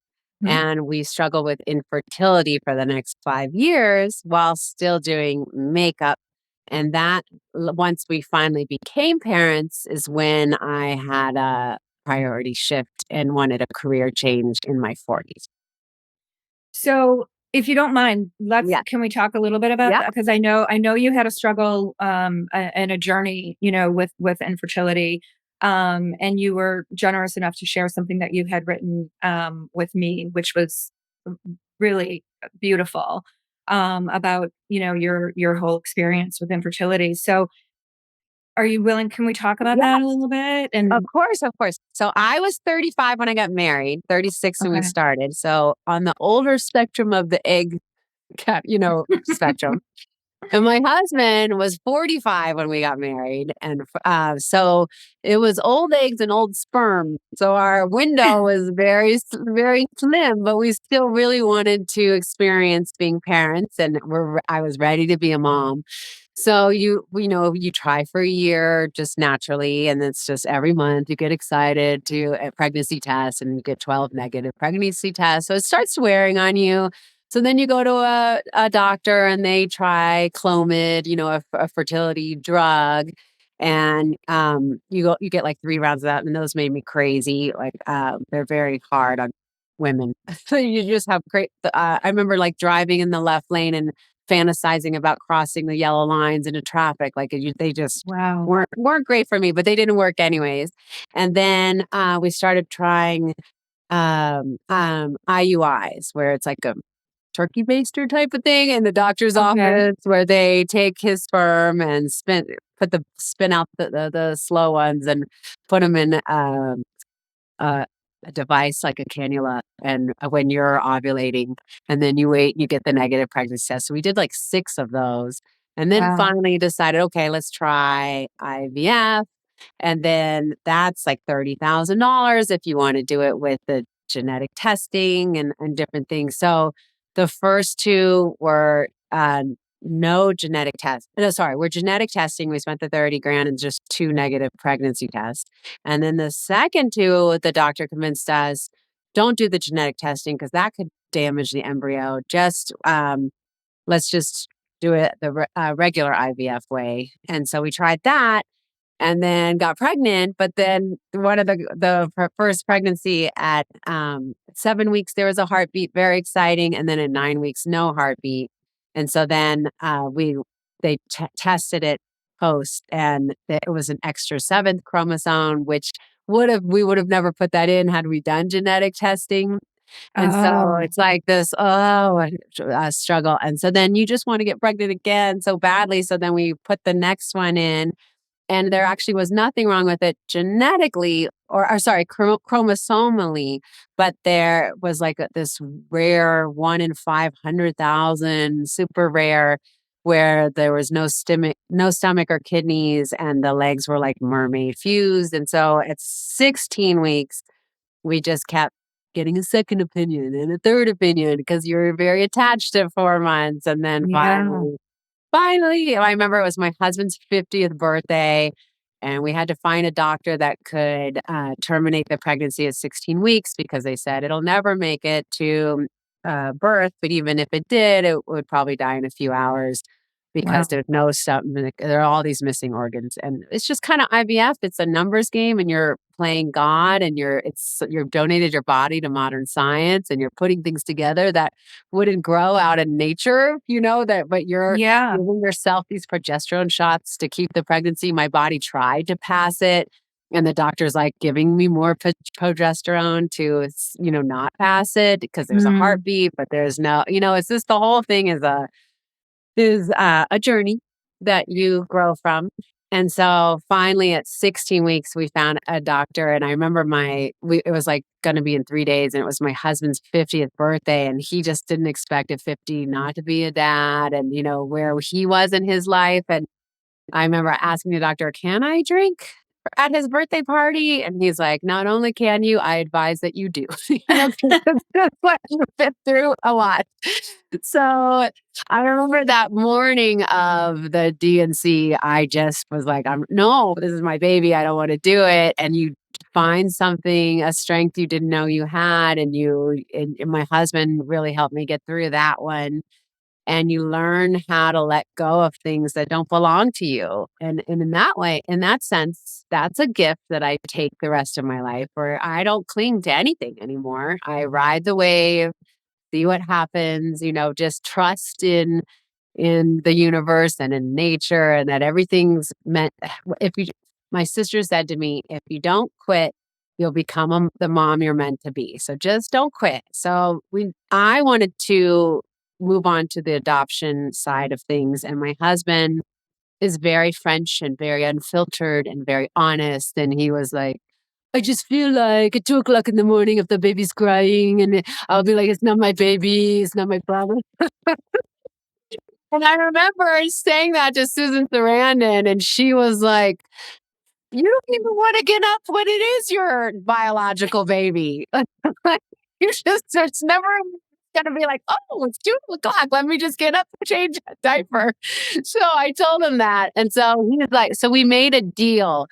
Mhm. And we struggled with infertility for the next 5 years while still doing makeup. And once we finally became parents, is when I had a priority shift and wanted a career change in my 40s. So, if you don't mind, Yeah. can we talk a little bit about Yeah. that? Because I know you had a struggle, and a journey, with infertility, and you were generous enough to share something that you had written, with me, which was really beautiful, about, your whole experience with infertility. So, are you willing? Can we talk about Yeah. that a little bit? Of And course. Of course. So I was 35 when I got married, 36 when we okay. started. So on the older spectrum of the spectrum. And my husband was 45 when we got married. And so it was old eggs and old sperm. So our window was very slim, but we still really wanted to experience being parents. And I was ready to be a mom. So you try for a year just naturally. And it's just every month you get excited to a pregnancy test and you get 12 negative pregnancy tests. So it starts wearing on you. So then you go to a doctor and they try Clomid, a fertility drug. And you get like 3 rounds of that. And those made me crazy. Like they're very hard on women. So you just have great. I remember like driving in the left lane and fantasizing about crossing the yellow lines into traffic. Like they just Wow. weren't great for me, but they didn't work anyways. And then we started trying IUIs, where it's like a turkey baster type of thing in the doctor's Okay. office, where they take his sperm and spin out the slow ones and put them in uh, a device like a cannula, and when you're ovulating, and then you wait and you get the negative pregnancy test. So we did like 6 of those, and then Wow. finally decided, okay, let's try IVF. And then that's like $30,000 if you want to do it with the genetic testing and different things. So the first 2 were no genetic test. No, sorry, we're genetic testing. We spent the 30 grand and just 2 negative pregnancy tests. And then the second 2, the doctor convinced us, don't do the genetic testing because that could damage the embryo. Let's just do it the regular IVF way. And so we tried that and then got pregnant. But then one of the first pregnancy at 7 weeks, there was a heartbeat, very exciting. And then at 9 weeks, no heartbeat. And so then they tested it post, and it was an extra 7th chromosome, which we would have never put that in had we done genetic testing. And so Oh. it's like this, a struggle. And so then you just want to get pregnant again so badly. So then we put the next one in, And there actually was nothing wrong with it genetically, or sorry, chromosomally, but there was like this rare 1 in 500,000, super rare, where there was no stomach or kidneys, and the legs were like mermaid fused. And so at 16 weeks, we just kept getting a second opinion and a third opinion because you're very attached to 4 months. And then Yeah. finally, I remember it was my husband's 50th birthday, and we had to find a doctor that could terminate the pregnancy at 16 weeks because they said it'll never make it to birth. But even if it did, it would probably die in a few hours because Wow. there's no stomach. There are all these missing organs, and it's just kind of IVF. It's a numbers game, and you're playing God, and you've donated your body to modern science, and you're putting things together that wouldn't grow out in nature, but you're Yeah. giving yourself these progesterone shots to keep the pregnancy. My body tried to pass it, and the doctor's like giving me more progesterone to, not pass it because there's a Mm. heartbeat, but there's no, it's just the whole thing is a journey that you grow from. And so finally at 16 weeks, we found a doctor. And I remember it was like going to be in 3 days, and it was my husband's 50th birthday. And he just didn't expect at 50 not to be a dad, and, where he was in his life. And I remember asking the doctor, can I drink at his birthday party? And he's like, not only can you, I advise that you do. 'Cause that's what you been through a lot. So I remember that morning of the DNC, I just was like, no, this is my baby. I don't want to do it. And you find something, a strength you didn't know you had. And my husband really helped me get through that one, and you learn how to let go of things that don't belong to you. And in that way, in that sense, that's a gift that I take the rest of my life, where I don't cling to anything anymore. I ride the wave, see what happens, just trust in the universe and in nature, and that everything's meant. If you My sister said to me, if you don't quit, you'll become the mom you're meant to be. So just don't quit. So I wanted to move on to the adoption side of things, and my husband is very French and very unfiltered and very honest, and he was like, I just feel like at 2 o'clock in the morning, if the baby's crying, and I'll be like, it's not my baby, it's not my problem. And I remember saying that to Susan Sarandon, and she was like, you don't even want to get up when it is your biological baby. It's never going to be like, oh, it's 2 o'clock. Let me just get up and change a diaper. So I told him that. And so he was like, so we made a deal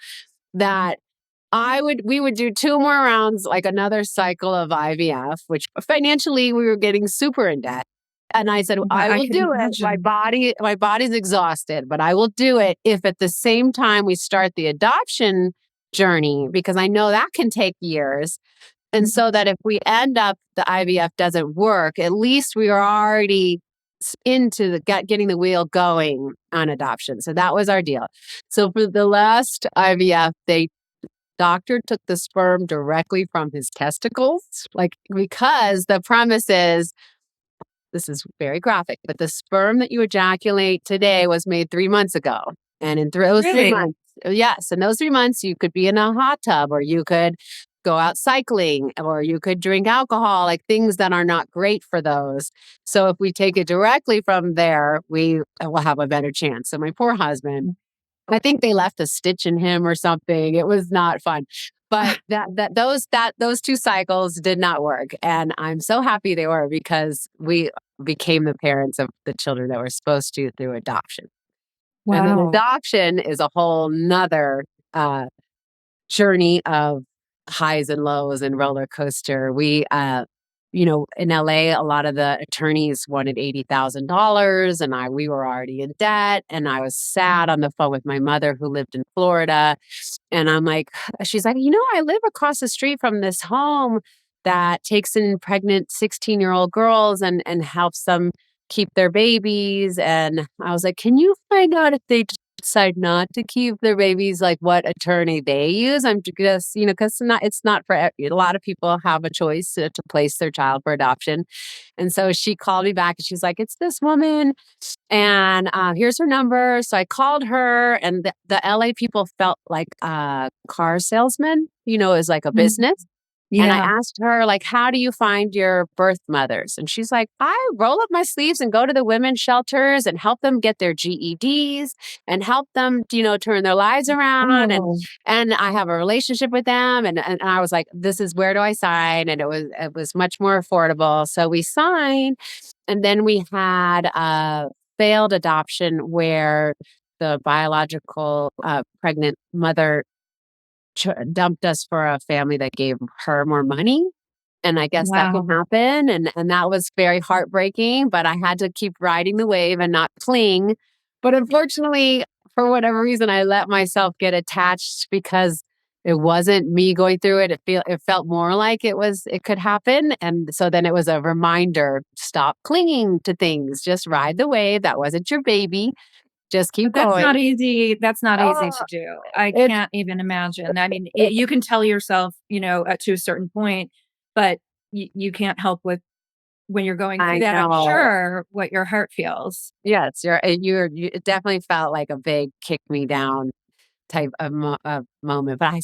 that we would do 2 more rounds, like another cycle of IVF, which financially we were getting super in debt. And I said, I I will can do it. imagine. My body's exhausted, but I will do it if at the same time we start the adoption journey, because I know that can take years. And so that if we end up, the IVF doesn't work, at least we are already into getting the wheel going on adoption. So that was our deal. So for the last IVF, doctor took the sperm directly from his testicles, because the premise is, this is very graphic, but the sperm that you ejaculate today was made 3 months ago. And in those 3 months, yes, in those 3 months, you could be in a hot tub, or you could go out cycling, or you could drink alcohol, like things that are not great for those. So if we take it directly from there, we will have a better chance. So my poor husband, I think they left a stitch in him or something. It was not fun. But those 2 cycles did not work. And I'm so happy they were, because we became the parents of the children that we're supposed to through adoption. And then Wow. adoption is a whole nother journey of highs and lows and roller coaster. In LA, a lot of the attorneys wanted $80,000, and we were already in debt. And I was sad on the phone with my mother, who lived in Florida. And she's like, I live across the street from this home that takes in pregnant 16-year-old girls and helps them keep their babies. And I was like, can you find out if they decide not to keep their babies, like what attorney they use. I'm just, because it's not for a lot of people have a choice to place their child for adoption. And so she called me back and she's like, it's this woman and here's her number. So I called her and the LA people felt like car salesmen, is like a business. And I Yeah. asked her, like, how do you find your birth mothers? And she's like, I roll up my sleeves and go to the women's shelters and help them get their GEDs and help them, turn their lives around. Oh, And I have a relationship with them. And I was like, this is where do I sign? And it was much more affordable. So we signed. And then we had a failed adoption where the biological pregnant mother dumped us for a family that gave her more money. And I guess that can wow. happen. And that was very heartbreaking, but I had to keep riding the wave and not cling. But unfortunately, for whatever reason, I let myself get attached because it wasn't me going through it. It felt more like it could happen. And so then it was a reminder, stop clinging to things. Just ride the wave. That wasn't your baby. Just keep But that's going. not easy. That's not easy Oh, to do. I it's can't even imagine. I mean, you can tell yourself, to a certain point, but you can't help with when you're going through I that. I'm know. sure what your heart feels. Yes, it definitely felt like a big kick me down type of moment. But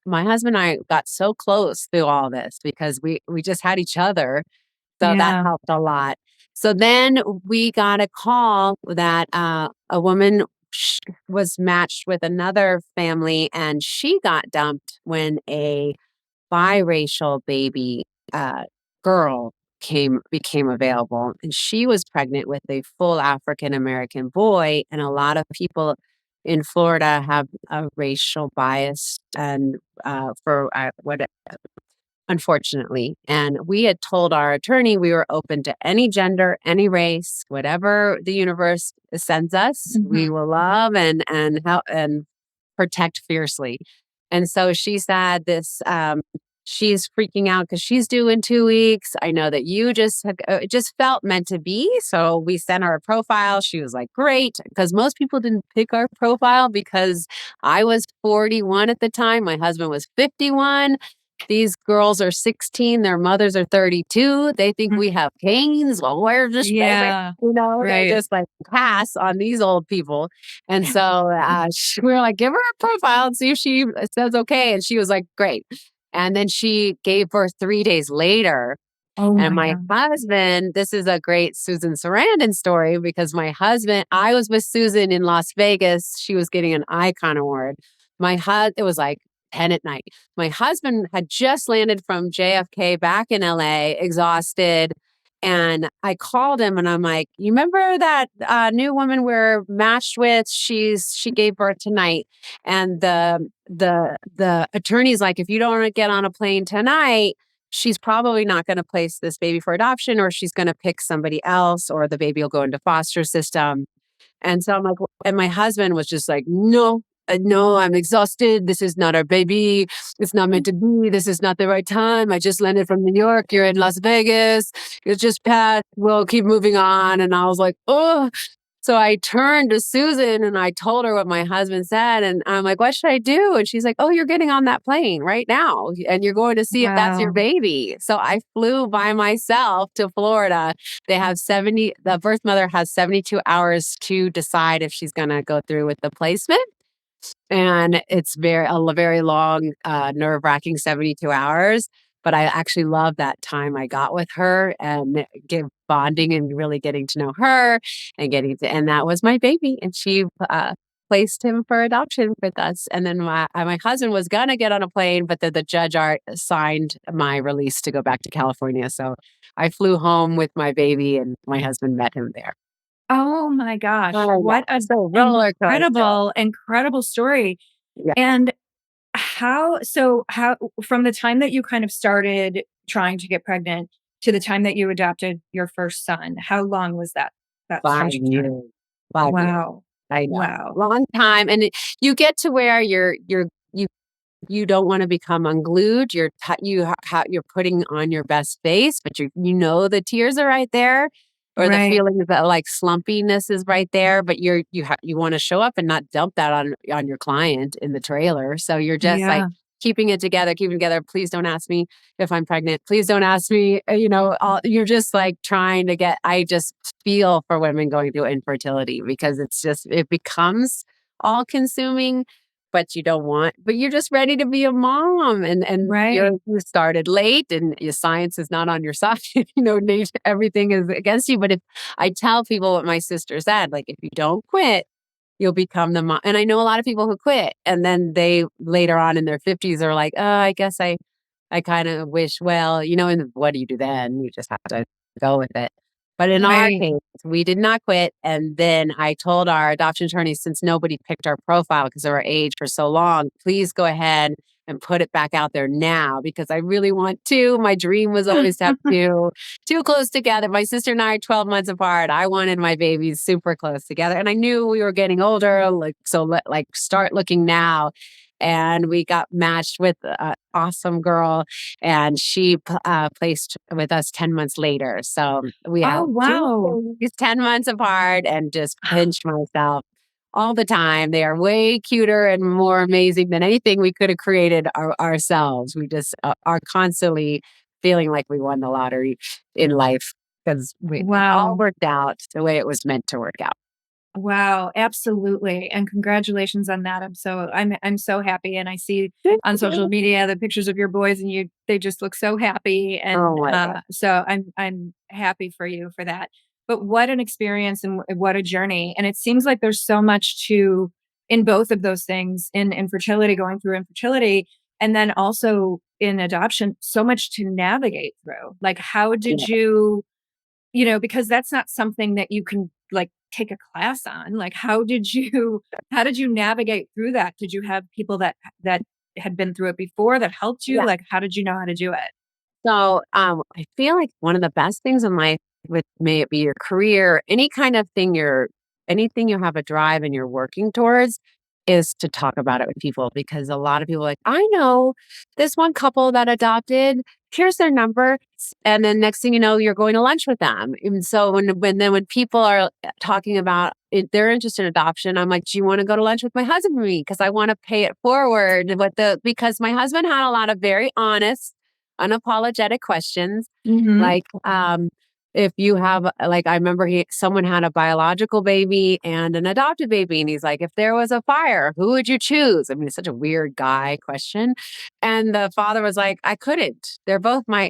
my husband and I got so close through all this because we just had each other. So that Yeah. helped a lot. So then we got a call that a woman was matched with another family and she got dumped when a biracial baby uh, girl became available, and she was pregnant with a full African American boy. And a lot of people in Florida have a racial bias, and for what unfortunately. And we had told our attorney we were open to any gender, any race, whatever the universe sends us, we Mhm. will love and help and protect fiercely. And so she said this. She's freaking out because she's due in 2 weeks. I know that you it just felt meant to be. So we sent her a profile. She was like, great. Because most people didn't pick our profile because I was 41 at the time. My husband was 51. These girls are 16, their mothers are 32. They think Mm. we have canes. Well, where's this baby? Yeah. They Right. just like pass on these old people. And so we were like, give her a profile and see if she says okay. And she was like, great. And then she gave birth 3 days later. Oh And my my God. husband, this is a great Susan Sarandon story because I was with Susan in Las Vegas. She was getting an Icon Award. It was like 10 at night. My husband had just landed from JFK back in LA, exhausted. And I called him and I'm like, you remember that new woman we're matched with? She gave birth tonight. And the attorney's like, if you don't want to get on a plane tonight, she's probably not going to place this baby for adoption, or she's going to pick somebody else, or the baby will go into foster system. And so I'm like, and my husband was just like, no, no, I'm exhausted. This is not our baby. It's not meant to be. This is not the right time. I just landed from New York. You're in Las Vegas. It's just Pat. We'll keep moving on. And I was like, oh. So I turned to Susan and I told her what my husband said. And I'm like, what should I do? And she's like, oh, you're getting on that plane right now and you're going to see if that's your Wow. baby. So I flew by myself to Florida. The birth mother has 72 hours to decide if she's going to go through with the placement. And it's a very long, nerve-wracking 72 hours. But I actually love that time I got with her and bonding and really getting to know her and that was my baby. And she placed him for adoption with us. And then my husband was going to get on a plane, but the judge signed my release to go back to California. So I flew home with my baby and my husband met him there. Oh my gosh. Oh, yeah. What an So roller coaster. incredible story. Yeah. And how, from the time that you kind of started trying to get pregnant to the time that you adopted your first son, how long was that Five stretch of time? years. 5 years. Wow. I know. Wow. Long time. And you get to where you don't want to become unglued. You're putting on your best face, but you know the tears are right there. or the Right. feeling that like slumpiness is right there, but you want to show up and not dump that on your client in the trailer. So you're just like Yeah. keeping it together, keeping it together. Please don't ask me if I'm pregnant. Please don't ask me, you're just like trying to I just feel for women going through infertility because it becomes all consuming, but you're just ready to be a mom and Right. you started late and your science is not on your side. Nature, everything is against you. But if I tell people what my sister said, like, if you don't quit, you'll become the mom. And I know a lot of people who quit and then they later on in their 50s are like, I guess I kind of wish, well, and what do you do then? You just have to go with it. But in our Right. case, we did not quit. And then I told our adoption attorney, since nobody picked our profile because of our age for so long, please go ahead and put it back out there now because I really want to. My dream was always to have two close together. My sister and I are 12 months apart. I wanted my babies super close together. And I knew we were getting older. Start looking now. And we got matched with an awesome girl, and she placed with us 10 months later. So we Oh, have two wow. babies 10 months apart and just pinched myself all the time. They are way cuter and more amazing than anything we could have created ourselves. We just are constantly feeling like we won the lottery in life because it all Wow. worked out the way it was meant to work out. Wow, absolutely. And congratulations on that. I'm so happy. And I see on social media the pictures of your boys and they just look so happy. And Oh my God. so I'm happy for you for that. But what an experience and what a journey. And it seems like there's so much in both of those things, in infertility, going through infertility, and then also in adoption, so much to navigate through. Like, how did because that's not something that you can like take a class on. Like, how did you navigate through that? Did you have people that had been through it before that helped you? Yeah. Like, how did you know how to do it? So, I feel like one of the best things in life, with may it be your career, any kind of thing anything you have a drive and you're working towards, is to talk about it with people because a lot of people are like, I know this one couple that adopted. Here's their number, and then next thing you know, you're going to lunch with them. And so when people are talking about it, they're interested in adoption, I'm like, do you want to go to lunch with my husband and me? Because I want to pay it forward. Because my husband had a lot of very honest, unapologetic questions. Mm-hmm. Like, if you have, like, I remember someone had a biological baby and an adopted baby. And he's like, if there was a fire, who would you choose? I mean, it's such a weird guy question. And the father was like, I couldn't. They're both my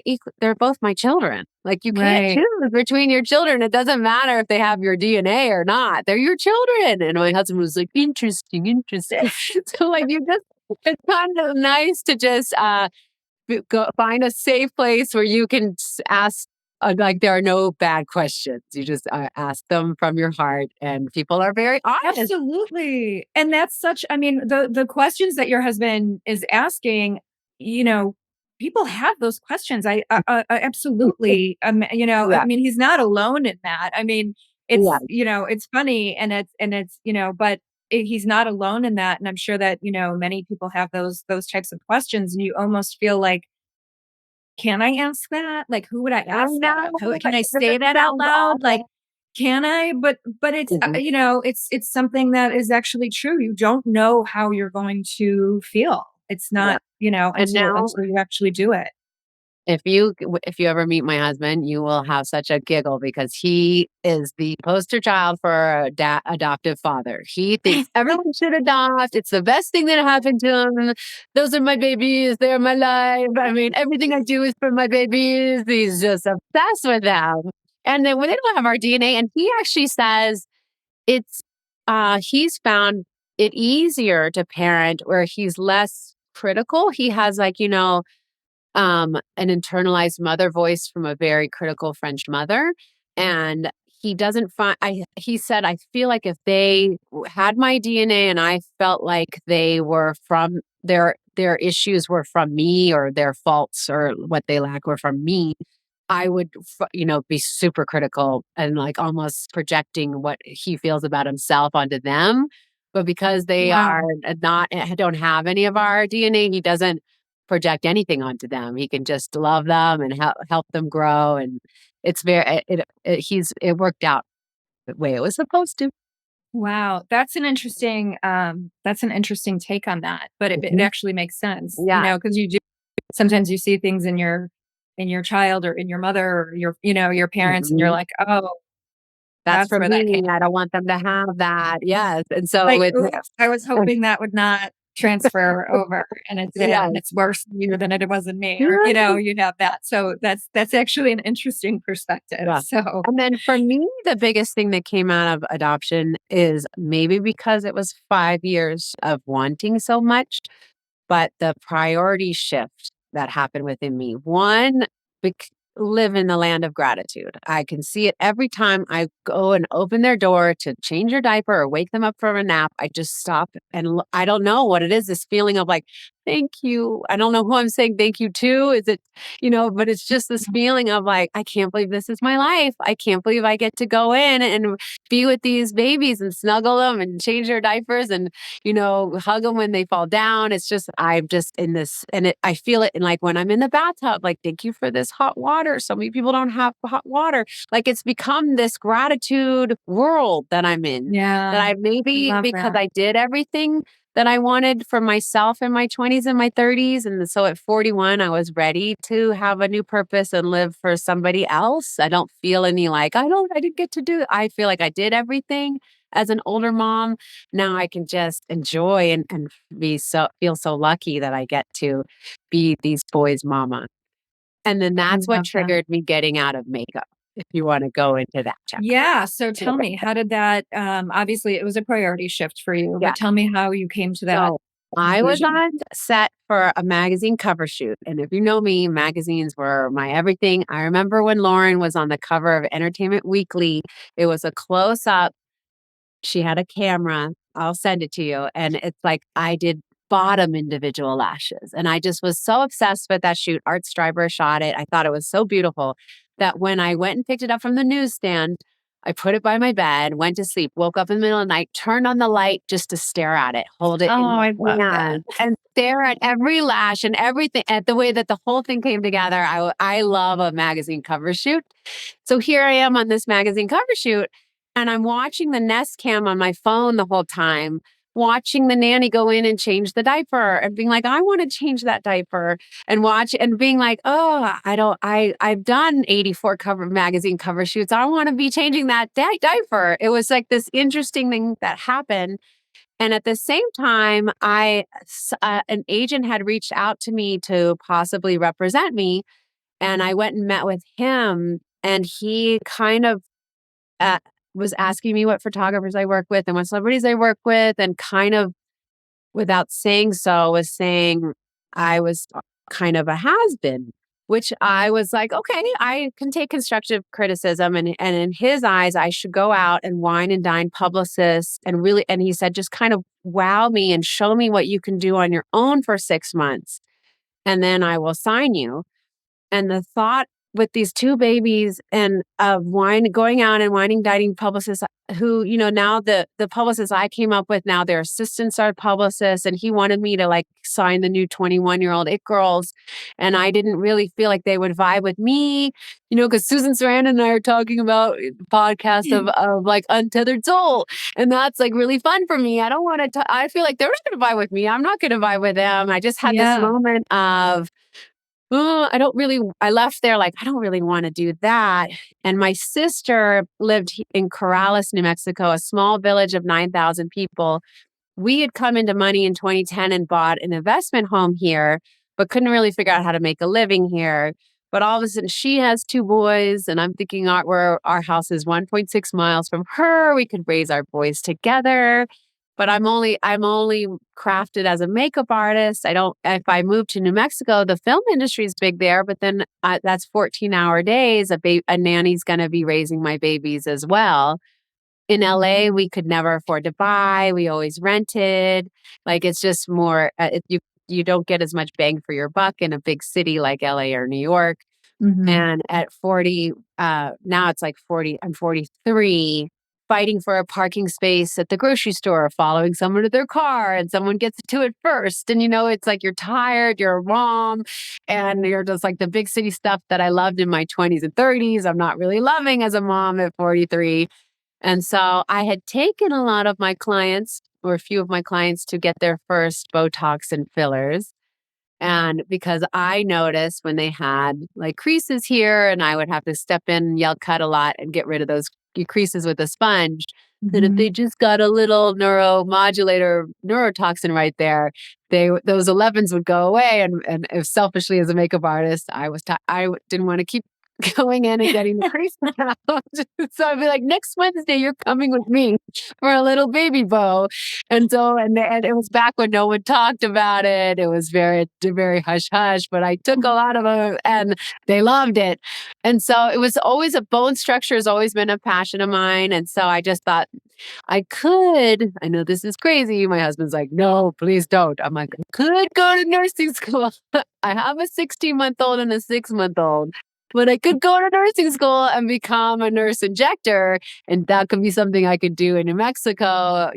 children. Like, you can't Right. choose between your children. It doesn't matter if they have your DNA or not. They're your children. And my husband was like, interesting, interesting. So like, it's kind of nice to just, go find a safe place where you can ask, like, there are no bad questions. You just ask them from your heart, and people are very honest. Absolutely. And that's I mean, the questions that your husband is asking, you know, people have those questions. I absolutely, I Yeah, mean, he's not alone in that. I mean, yeah. it's funny and it's, but he's not alone in that. And I'm sure that, many people have those types of questions and you almost feel like, can I ask that? Like, who would I I ask that know. of? Who, can I Does say it that out sound loud? Like, awful? can I? But it's Mhm. it's something that is actually true. You don't know how you're going to feel. It's Yeah. not, And now, until you actually do it. if you ever meet my husband, you will have such a giggle because he is the poster child for a adoptive father. He thinks everyone should adopt. It's the best thing that happened to him. Those are my babies. They're my life. I mean, everything I do is for my babies. He's just obsessed with them. And then when they don't have our DNA, and he actually says it's, he's found it easier to parent where he's less critical. He has, like, an internalized mother voice from a very critical French mother. And he doesn't find, he said, I feel like if they had my DNA and I felt like they were from their issues were from me, or their faults or what they lack were from me, I would, be super critical and like almost projecting what he feels about himself onto them. But because they are Wow. not, don't have any of our DNA, he doesn't project anything onto them. He can just love them and help them grow. And it's it worked out the way it was supposed to. Wow, that's an interesting take on that, but it Mhm. actually makes sense, Yeah. because you do sometimes you see things in your child or in your mother or your parents, and you're Mhm. like, "Oh, That's that's for where that came." me. I don't want them to have that. Yes. And so Like, with "Ooh, I was hoping that would not transfer over, and it did, and yes. it's worse in you than it was in me," or, Yeah. you'd have that. So that's actually an interesting perspective. Yeah. So, And then for me, the biggest thing that came out of adoption is maybe because it was 5 years of wanting so much, but the priority shift that happened within me. One, live in the land of gratitude. I can see it every time I go and open their door to change their diaper or wake them up from a nap. I just stop and I don't know what it is, this feeling of like, thank you. I don't know who I'm saying thank you to. Is it, but it's just this feeling of like, I can't believe this is my life. I can't believe I get to go in and be with these babies and snuggle them and change their diapers and hug them when they fall down. It's just, I'm just in this, and I feel it in like when I'm in the bathtub, like, thank you for this hot water. So many people don't have hot water. Like it's become this gratitude world that I'm in, that yeah, I I maybe love because that. I did everything that I wanted for myself in my 20s and my 30s. And so at 41, I was ready to have a new purpose and live for somebody else. I don't feel any like, I didn't get to do it. I feel like I did everything as an older mom. Now I can just enjoy and feel so lucky that I get to be these boys' mama. And then I that's what love that. triggered me getting out of makeup, if you want to go into that chapter. Yeah, so tell me, how did that obviously, it was a priority shift for you, Yeah. but tell me how you came to that So I was conclusion. on set for a magazine cover shoot. And if you know me, magazines were my everything. I remember when Lauren was on the cover of Entertainment Weekly, it was a close up. She had a camera. I'll send it to you. And it's like I did bottom individual lashes. And I just was so obsessed with that shoot. Art Stryber shot it. I thought it was so beautiful that when I went and picked it up from the newsstand, I put it by my bed, went to sleep, woke up in the middle of the night, turned on the light just to stare at it, hold it Oh, in I my love that. hand, and stare at every lash and everything, at the way that the whole thing came together. I love a magazine cover shoot. So here I am on this magazine cover shoot, and I'm watching the Nest Cam on my phone the whole time, watching the nanny go in and change the diaper and being like, I want to change that diaper, and watch and being like, oh, I've done 84 magazine cover shoots. I want to be changing that diaper. It was like this interesting thing that happened. And at the same time, an agent had reached out to me to possibly represent me. And I went and met with him, and he kind of uh, was asking me what photographers I work with and what celebrities I work with, and kind of without saying so was saying I was kind of a has been, which I was like, okay, I can take constructive criticism. And in his eyes, I should go out and wine and dine publicists and really, and he said, just kind of wow me and show me what you can do on your own for 6 months. And then I will sign you. And the thought with these two babies and of going out and whining, dining publicists who, now the publicists I came up with, now their assistants are publicists, and he wanted me to like sign the new 21-year-old It Girls. And I didn't really feel like they would vibe with me, because Susan Sarandon and I are talking about the podcast of like Untethered Soul. And that's like really fun for me. I don't want to, I feel like they're not going to vibe with me. I'm not going to vibe with them. I just had this Yeah. moment of, oh, I left there like, I don't really want to do that. And my sister lived in Corrales, New Mexico, a small village of 9,000 people. We had come into money in 2010 and bought an investment home here, but couldn't really figure out how to make a living here. But all of a sudden, she has two boys, and I'm thinking our house is 1.6 miles from her. We could raise our boys together. But I'm only crafted as a makeup artist. I don't. If I move to New Mexico, the film industry is big there, but then that's 14-hour days. A nanny's going to be raising my babies as well. In LA, we could never afford to buy. We always rented. Like it's just more. You don't get as much bang for your buck in a big city like LA or New York. Mhm. And at 40, now it's like 40. I'm 43. fighting for a parking space at the grocery store, following someone to their car, and someone gets to it first. And, it's like you're tired, you're a mom, and you're just like the big city stuff that I loved in my 20s and 30s. I'm not really loving as a mom at 43. And so I had taken a lot of my clients, or a few of my clients, to get their first Botox and fillers. And because I noticed when they had like creases here, and I would have to step in and yell cut a lot and get rid of those creases with a sponge, that if they just got a little neurotoxin right there, those 11s would go away. And if selfishly as a makeup artist, I didn't want to keep going in and getting the creases out. So I'd be like, next Wednesday, you're coming with me for a little baby bow. And it was back when no one talked about it. It was very, very hush hush, but I took a lot of them and they loved it. And so it was always bone structure has always been a passion of mine. And so I just thought I know this is crazy. My husband's like, no, please don't. I'm like, I could go to nursing school. I have a 16-month-old and a 6-month-old. But I could go to nursing school and become a nurse injector. And that could be something I could do in New Mexico,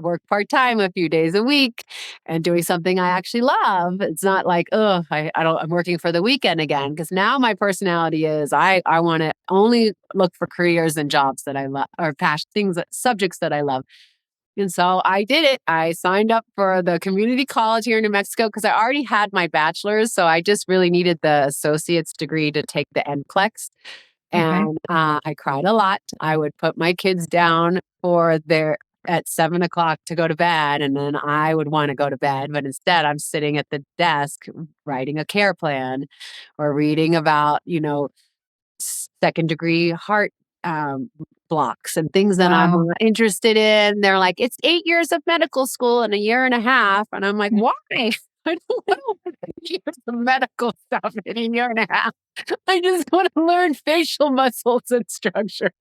work part-time a few days a week and doing something I actually love. It's not like, I'm working for the weekend again. Because now my personality is I want to only look for careers and jobs that I love, or subjects that I love. And so I did it. I signed up for the community college here in New Mexico because I already had my bachelor's. So I just really needed the associate's degree to take the NCLEX. And I cried a lot. I would put my kids down at 7:00 to go to bed. And then I would want to go to bed. But instead, I'm sitting at the desk writing a care plan or reading about, second degree heart blocks and things that I'm interested in. They're like, it's 8 years of medical school and a year and a half. And I'm like, why? I don't want 8 years of medical stuff in a year and a half. I just want to learn facial muscles and structure.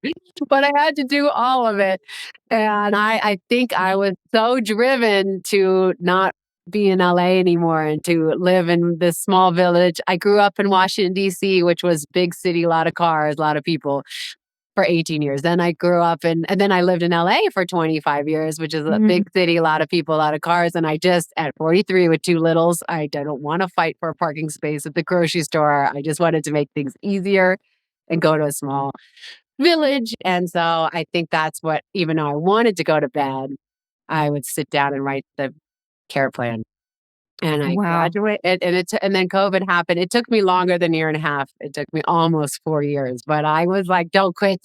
But I had to do all of it. And I think I was so driven to not be in LA anymore and to live in this small village. I grew up in Washington, D.C., which was big city, a lot of cars, a lot of people, for 18 years. Then I grew up and then I lived in LA for 25 years, which is a big city, a lot of people, a lot of cars. And I just, at 43 with 2 littles, I don't want to fight for a parking space at the grocery store. I just wanted to make things easier and go to a small village. And so I think that's what, even though I wanted to go to bed, I would sit down and write the care plan. And I graduated, and then COVID happened. It took me longer than a year and a half. It took me almost 4 years, but I was like, don't quit.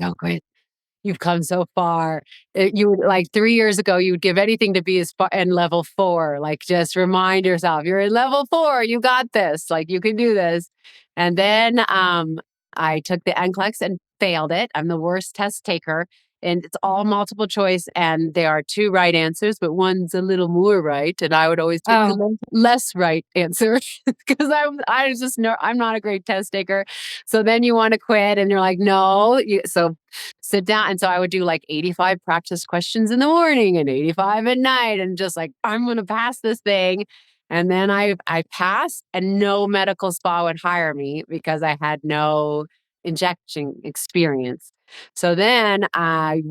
You've come so far. You would, like 3 years ago, you would give anything to be in level 4. Like, just remind yourself, you're in level 4. You got this. Like, you can do this. And then I took the NCLEX and failed it. I'm the worst test taker. And it's all multiple choice, and there are 2 right answers, but one's a little more right. And I would always take the less right answer because I'm not a great test taker. So then you want to quit, and you're like, no. So sit down. And so I would do like 85 practice questions in the morning and 85 at night, and just like, I'm going to pass this thing. And then I passed, and no medical spa would hire me because I had no injection experience. So then I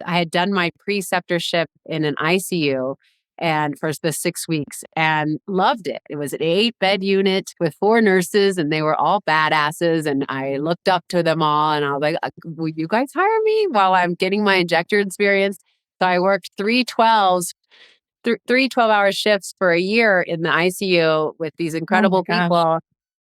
had done my preceptorship in an ICU and for the 6 weeks and loved it. It was an 8-bed unit with 4 nurses, and they were all badasses. And I looked up to them all, and I was like, will you guys hire me while I'm getting my injector experience? So I worked 3 12-hour shifts for a year in the ICU with these incredible people.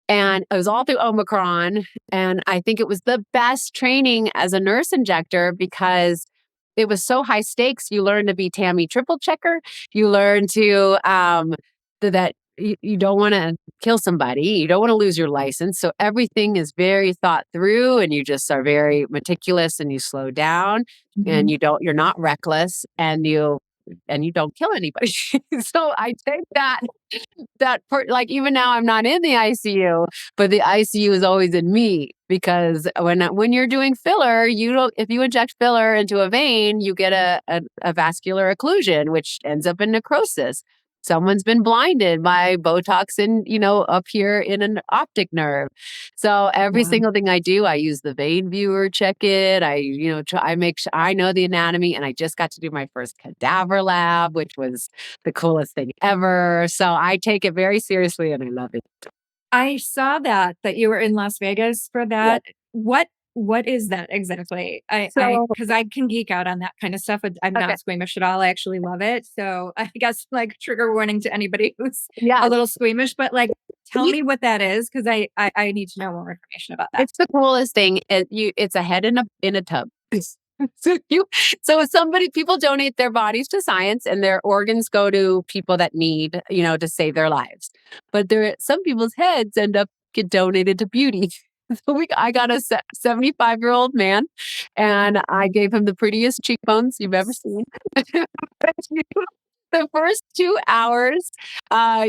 And it was all through Omicron. And I think it was the best training as a nurse injector because it was so high stakes. You learn to be Tammy triple checker. You learn to that you don't want to kill somebody. You don't want to lose your license. So everything is very thought through, and you just are very meticulous, and you slow down, and you're not reckless, and you don't kill anybody. So I take like, even now I'm not in the ICU, but the ICU is always in me, because when you're doing filler, if you inject filler into a vein, you get a vascular occlusion, which ends up in necrosis. someone's been blinded by Botox in, up here in an optic nerve. So every single thing I do, I use the vein viewer, check it. I make sure I know the anatomy, and I just got to do my first cadaver lab, which was the coolest thing ever. So I take it very seriously and I love it. I saw that you were in Las Vegas for Yeah. that. What is that exactly? So, Because I can geek out on that kind of stuff. I'm okay. not squeamish at all. I actually love it. So I guess like trigger warning to anybody who's Yeah. a little squeamish, but like tell me what that is because I need to know more information about that. It's the coolest thing. It's a head in a tub. So people donate their bodies to science, and their organs go to people that need, to save their lives. But some people's heads get donated to beauty. So I got a 75-year-old man, and I gave him the prettiest cheekbones you've ever seen. The first 2 hours,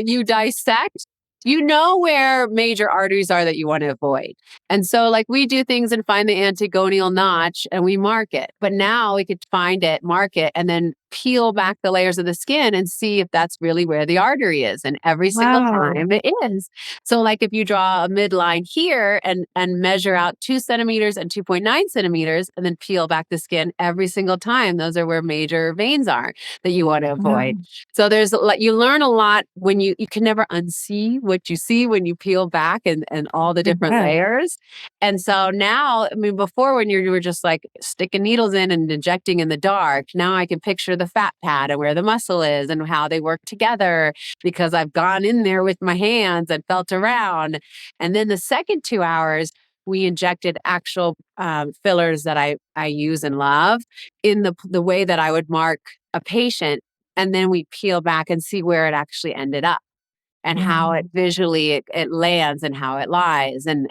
you dissect. You know where major arteries are that you want to avoid. And so, like, we do things and find the antigonial notch and we mark it. But now we could find it, mark it, and then peel back the layers of the skin and see if that's really where the artery is. And every single time it is. So, like, if you draw a midline here and measure out 2 centimeters and 2.9 centimeters, and then peel back the skin every single time, those are where major veins are that you want to avoid. So you learn a lot when you can never unsee what you see when you peel back and all the different layers. And so now, I mean, before when you were just like sticking needles in and injecting in the dark, now I can picture the fat pad and where the muscle is and how they work together because I've gone in there with my hands and felt around. And then the second 2 hours, we injected actual fillers that I use and love in the way that I would mark a patient. And then we peel back and see where it actually ended up and how it visually it lands and how it lies. And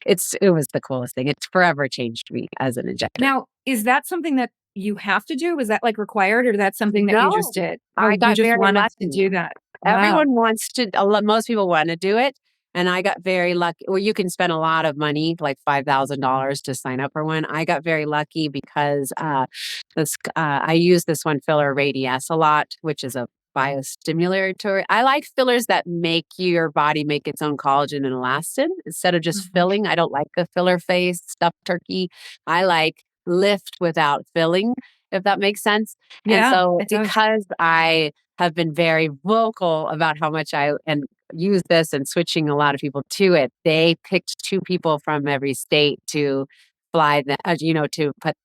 it was the coolest thing. It's forever changed me as an injector. Now, is that something that you have to do? Was that like required or that's something that you just did? I got you just very wanted lucky. to do that. Everyone wants to, most people want to do it. And I got very lucky. Well, you can spend a lot of money, like $5,000 to sign up for one. I got very lucky because I use this one filler Radius a lot, which is a biostimulatory. I like fillers that make your body make its own collagen and elastin instead of just filling. I don't like the filler face, stuffed turkey. I like lift without filling, if that makes sense. And so because I have been very vocal about how much I use this and switching a lot of people to it, they picked 2 people from every state to fly them,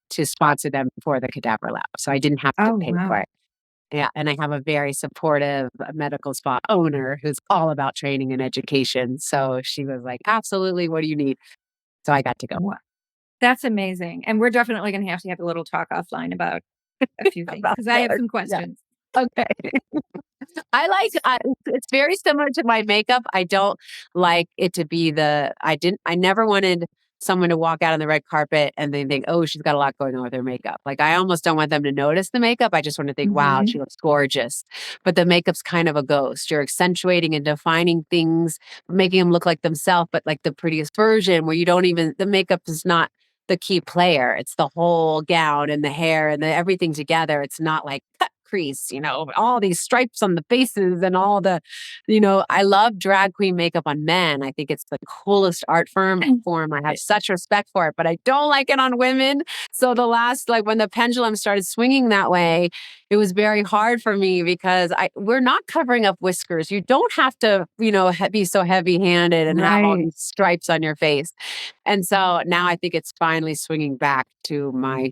to sponsor them for the cadaver lab. So I didn't have to pay for it. Yeah. And I have a very supportive medical spa owner who's all about training and education. So she was like, absolutely. What do you need? So I got to go. That's amazing. And we're definitely going to have a little talk offline about a few things because I have some questions. Yeah. Okay. It's very similar to my makeup. I don't like it to be I never wanted someone to walk out on the red carpet and they think, oh, she's got a lot going on with her makeup. Like, I almost don't want them to notice the makeup. I just want to think, wow, she looks gorgeous. But the makeup's kind of a ghost. You're accentuating and defining things, making them look like themselves, but like the prettiest version where the makeup is not the key player. It's the whole gown and the hair and everything together. It's not like cut crease, all these stripes on the faces and all the, I love drag queen makeup on men. I think it's the coolest art form. I have such respect for it, but I don't like it on women. So when the pendulum started swinging that way, it was very hard for me because we're not covering up whiskers. You don't have to, be so heavy handed and have all these stripes on your face. And so now I think it's finally swinging back to my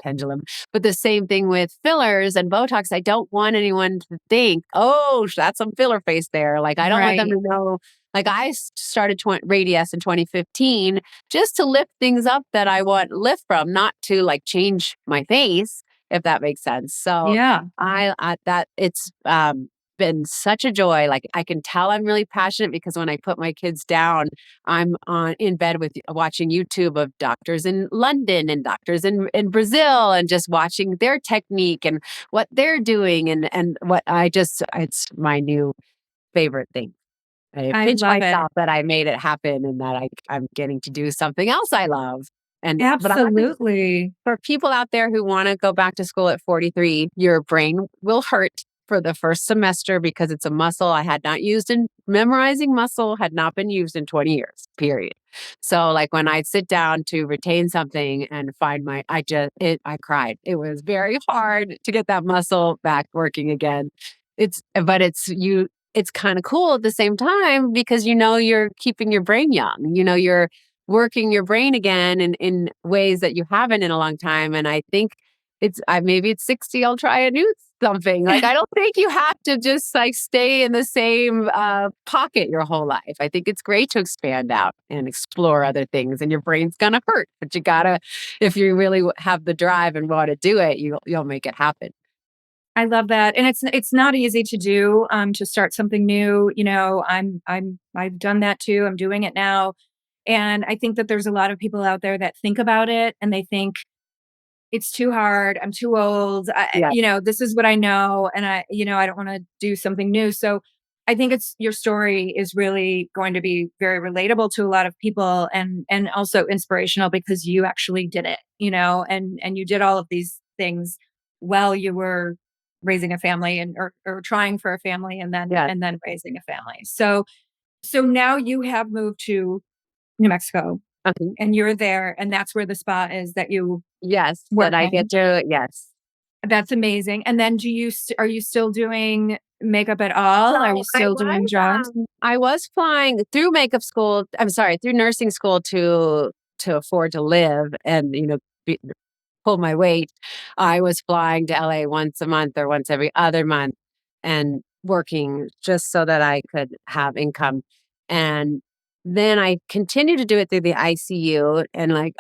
pendulum. But the same thing with fillers and Botox. I don't want anyone to think, oh, that's some filler face there. Like, I don't want them to know. Like, I started Radius in 2015 just to lift things up that I want lift from, not to like change my face, if that makes sense. So it's been such a joy. Like, I can tell I'm really passionate because when I put my kids down, I'm in bed watching YouTube of doctors in London and doctors in Brazil and just watching their technique and what they're doing and what it's my new favorite thing. I pinch myself that I made it happen and that I'm getting to do something else I love. And absolutely, for people out there who want to go back to school at 43, your brain will hurt for the first semester because it's a muscle I had not used in memorizing muscle had not been used in 20 years, period. So like when I'd sit down to retain something and find I cried. It was very hard to get that muscle back working again. It's kind of cool at the same time because you're keeping your brain young. You're working your brain again in ways that you haven't in a long time. And I think maybe it's 60, I'll try a new something. Like, I don't think you have to just like stay in the same pocket your whole life. I think it's great to expand out and explore other things, and your brain's gonna hurt, but you gotta, if you really have the drive and want to do it, you'll make it happen. I love that. And it's not easy to do, to start something new. I've done that too. I'm doing it now. And I think that there's a lot of people out there that think about it and they think it's too hard. I'm too old. Yeah. This is what I know. And I don't want to do something new. So I think your story is really going to be very relatable to a lot of people and also inspirational because you actually did it, and you did all of these things while you were raising a family or trying for a family Yeah. and then raising a family. So now you have moved to New Mexico Okay. and you're there and that's where the spot is that you Yes, that work I in. get to. Yes. That's amazing. And then are you still doing makeup at all? Are you still doing jobs? I was flying through makeup school. I'm sorry, through nursing school to afford to live and pull my weight. I was flying to LA once a month or once every other month and working just so that I could have income. And then I continued to do it through the ICU and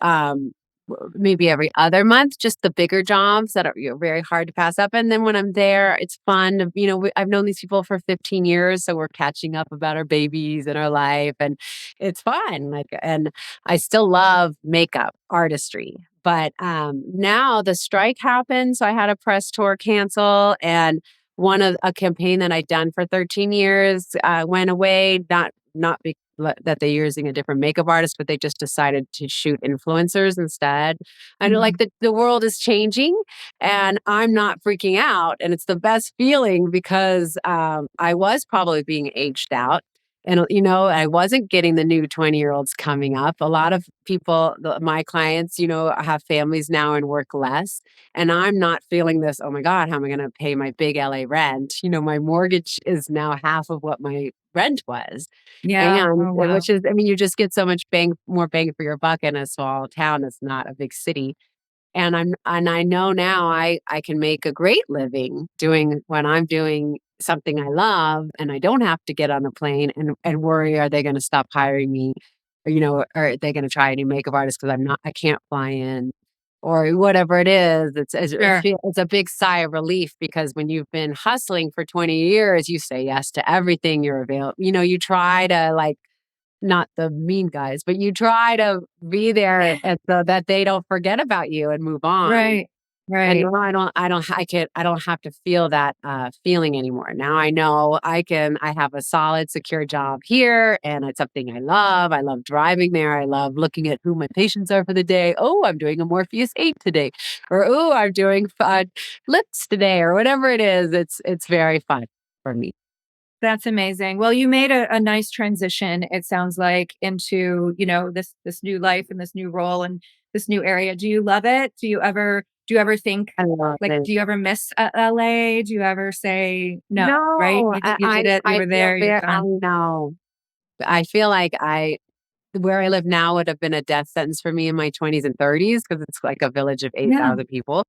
maybe every other month, just the bigger jobs that are very hard to pass up. And then when I'm there, it's fun. I've known these people for 15 years, so we're catching up about our babies and our life, and it's fun. And I still love makeup artistry. But now the strike happened, so I had a press tour cancel, and one of a campaign that I'd done for 13 years went away. Not that they're using a different makeup artist, but they just decided to shoot influencers instead. I know, like the world is changing, and I'm not freaking out, and it's the best feeling because I was probably being aged out. And, I wasn't getting the new 20-year-olds coming up. A lot of people, my clients, have families now and work less. And I'm not feeling this, oh my God, how am I going to pay my big LA rent? My mortgage is now half of what my rent was. Yeah. And Oh, wow. which is, I mean, you just get so much more bang for your buck in a small town that's not a big city. And I know now I can make a great living doing when I'm doing something I love, and I don't have to get on a plane and worry, are they going to stop hiring me? Or are they going to try any makeup artist because I can't fly in or whatever it is. Sure. It's a big sigh of relief because when you've been hustling for 20 years, you say yes to everything you're available. You try to not the mean guys, but you try to be there and so that they don't forget about you and move on. Right. And Right. now I don't have to feel that feeling anymore. Now I know I have a solid, secure job here and it's something I love. I love driving there. I love looking at who my patients are for the day. Oh, I'm doing a Morpheus 8 today. Or, oh, I'm doing lips today or whatever it is. It's very fun for me. That's amazing. Well, you made a nice transition, it sounds like, into, this new life and this new role and this new area. Do you love it? Do you ever think I love like, it. do you ever miss LA? Do you ever say no, right? No, You did it, you I were feel there, you're very, I done. know. I feel like where I live now would have been a death sentence for me in my 20s and 30s because it's like a village of Yeah. 8,000 people.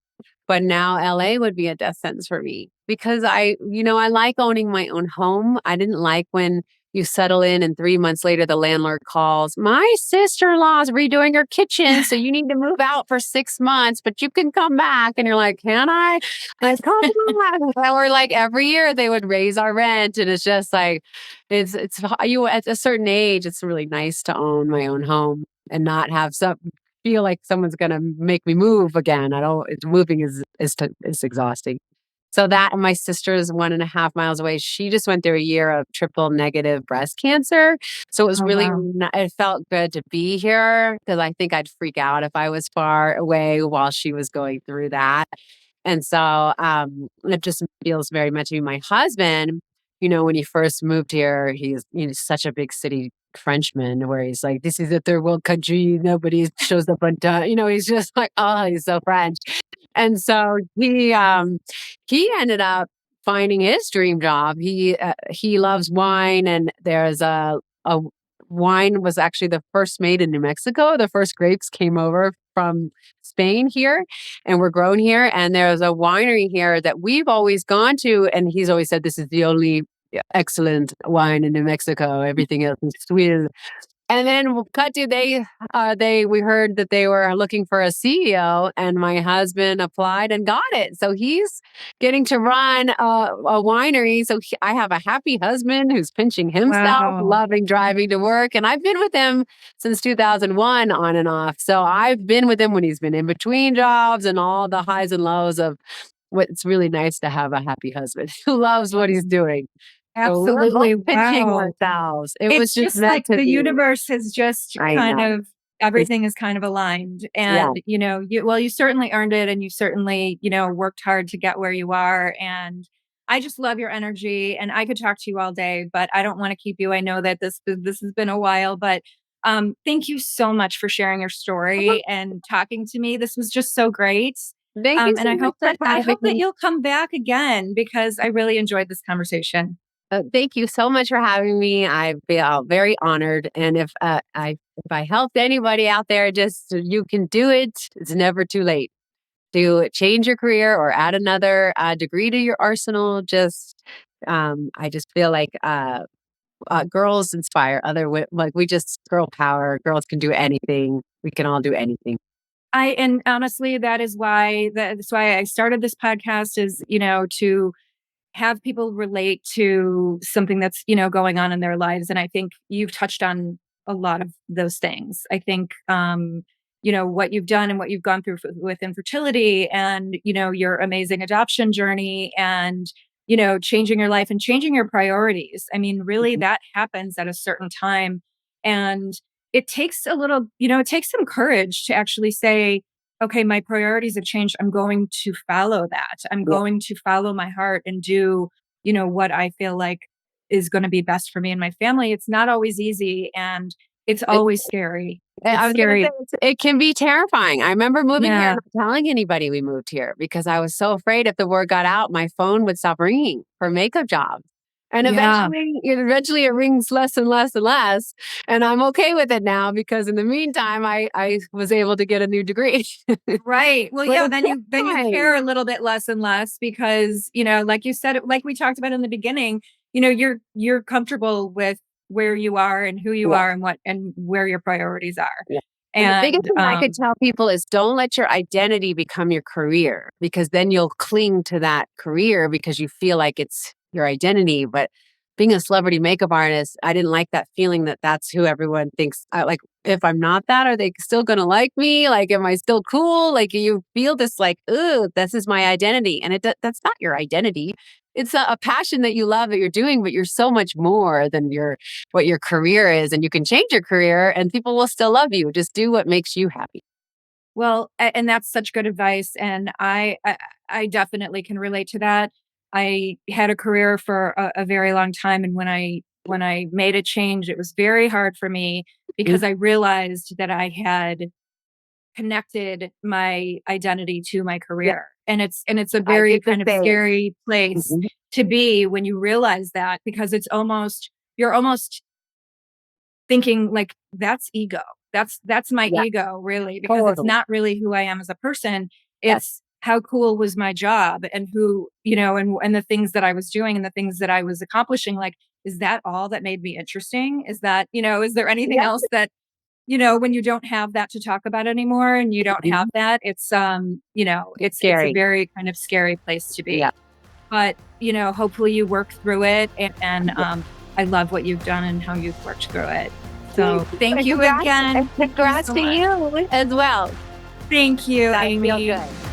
But now LA would be a death sentence for me because I like owning my own home. I didn't like when you settle in and 3 months later the landlord calls, my sister-in-law is redoing her kitchen, so you need to move out for 6 months, but you can come back. And you're like, can I? Like, come on. Or like every year they would raise our rent. And it's just like, it's you at a certain age, it's really nice to own my own home and not have feel like someone's gonna make me move again. I don't. Moving is exhausting. So that and my sister is 1.5 miles away. She just went through a year of triple negative breast cancer. So it was Oh, really, wow. it felt good to be here because I think I'd freak out if I was far away while she was going through that. And so it just feels very much to me. My husband, when he first moved here, he's such a big city Frenchman where he's like, this is a third world country. Nobody shows up on time. He's just like, oh, he's so French. And so he ended up finding his dream job. He loves wine, and there's a wine was actually the first made in New Mexico. The first grapes came over from Spain here and were grown here. And there's a winery here that we've always gone to. And he's always said, this is the only excellent wine in New Mexico. Everything else is sweet. And then cut to we heard that they were looking for a CEO, and my husband applied and got it. So he's getting to run a winery. So I have a happy husband who's pinching himself, loving driving to work. And I've been with him since 2001 on and off. So I've been with him when he's been in between jobs and all the highs and lows of it's really nice to have a happy husband who loves what he's doing. Absolutely. Ourselves. It was just like the universe has just everything is kind of aligned. And, you certainly earned it, and you certainly, worked hard to get where you are. And I just love your energy, and I could talk to you all day, but I don't want to keep you. I know that this has been a while, but thank you so much for sharing your story and talking to me. This was just so great. Thank you. And I hope that you'll come back again, because I really enjoyed this conversation. Thank you so much for having me. I feel very honored. And if I helped anybody out there, just you can do it. It's never too late to change your career or add another degree to your arsenal. I just feel like girls inspire girl power. Girls can do anything. We can all do anything. And honestly, that's why I started this podcast, is, to have people relate to something that's, going on in their lives. And I think you've touched on a lot of those things. I think, what you've done and what you've gone through with infertility, and, your amazing adoption journey, and, changing your life and changing your priorities. I mean, really, that happens at a certain time. And it takes it takes some courage to actually say, okay, my priorities have changed. I'm going to follow that. I'm going to follow my heart and do, what I feel like is going to be best for me and my family. It's not always easy, and it's always scary. It's scary. It can be terrifying. I remember moving here and not telling anybody we moved here, because I was so afraid if the word got out, my phone would stop ringing for makeup jobs. And eventually it rings less and less and less. And I'm okay with it now, because in the meantime, I was able to get a new degree. Right. Well, then you care a little bit less and less, because, like you said, like we talked about in the beginning, you're comfortable with where you are and who you are and where your priorities are. Yeah. And the biggest thing I could tell people is, don't let your identity become your career, because then you'll cling to that career because you feel like it's your identity. But being a celebrity makeup artist, I didn't like that feeling that that's who everyone thinks. Like, if I'm not that, are they still going to like me? Like, am I still cool? Like, you feel this like, ooh, this is my identity. And that's not your identity. It's a passion that you love that you're doing, but you're so much more than what your career is. And you can change your career and people will still love you. Just do what makes you happy. Well, and that's such good advice. And I definitely can relate to that. I had a career for a very long time. And when I made a change, it was very hard for me, because I realized that I had connected my identity to my career. And it's a very kind of scary place to be when you realize that, because you're almost thinking like, that's ego. That's my ego, really, because it's not really who I am as a person. It's how cool was my job, and who, and the things that I was doing and the things that I was accomplishing. Like, is that all that made me interesting? Is that, is there anything else that, when you don't have that to talk about anymore, and you don't have that, it's, it's a very kind of scary place to be. Yeah. But, hopefully you work through it, and I love what you've done and how you've worked through it. So thank you again. Congrats to you as well. Thank you, That's Amy. Real good.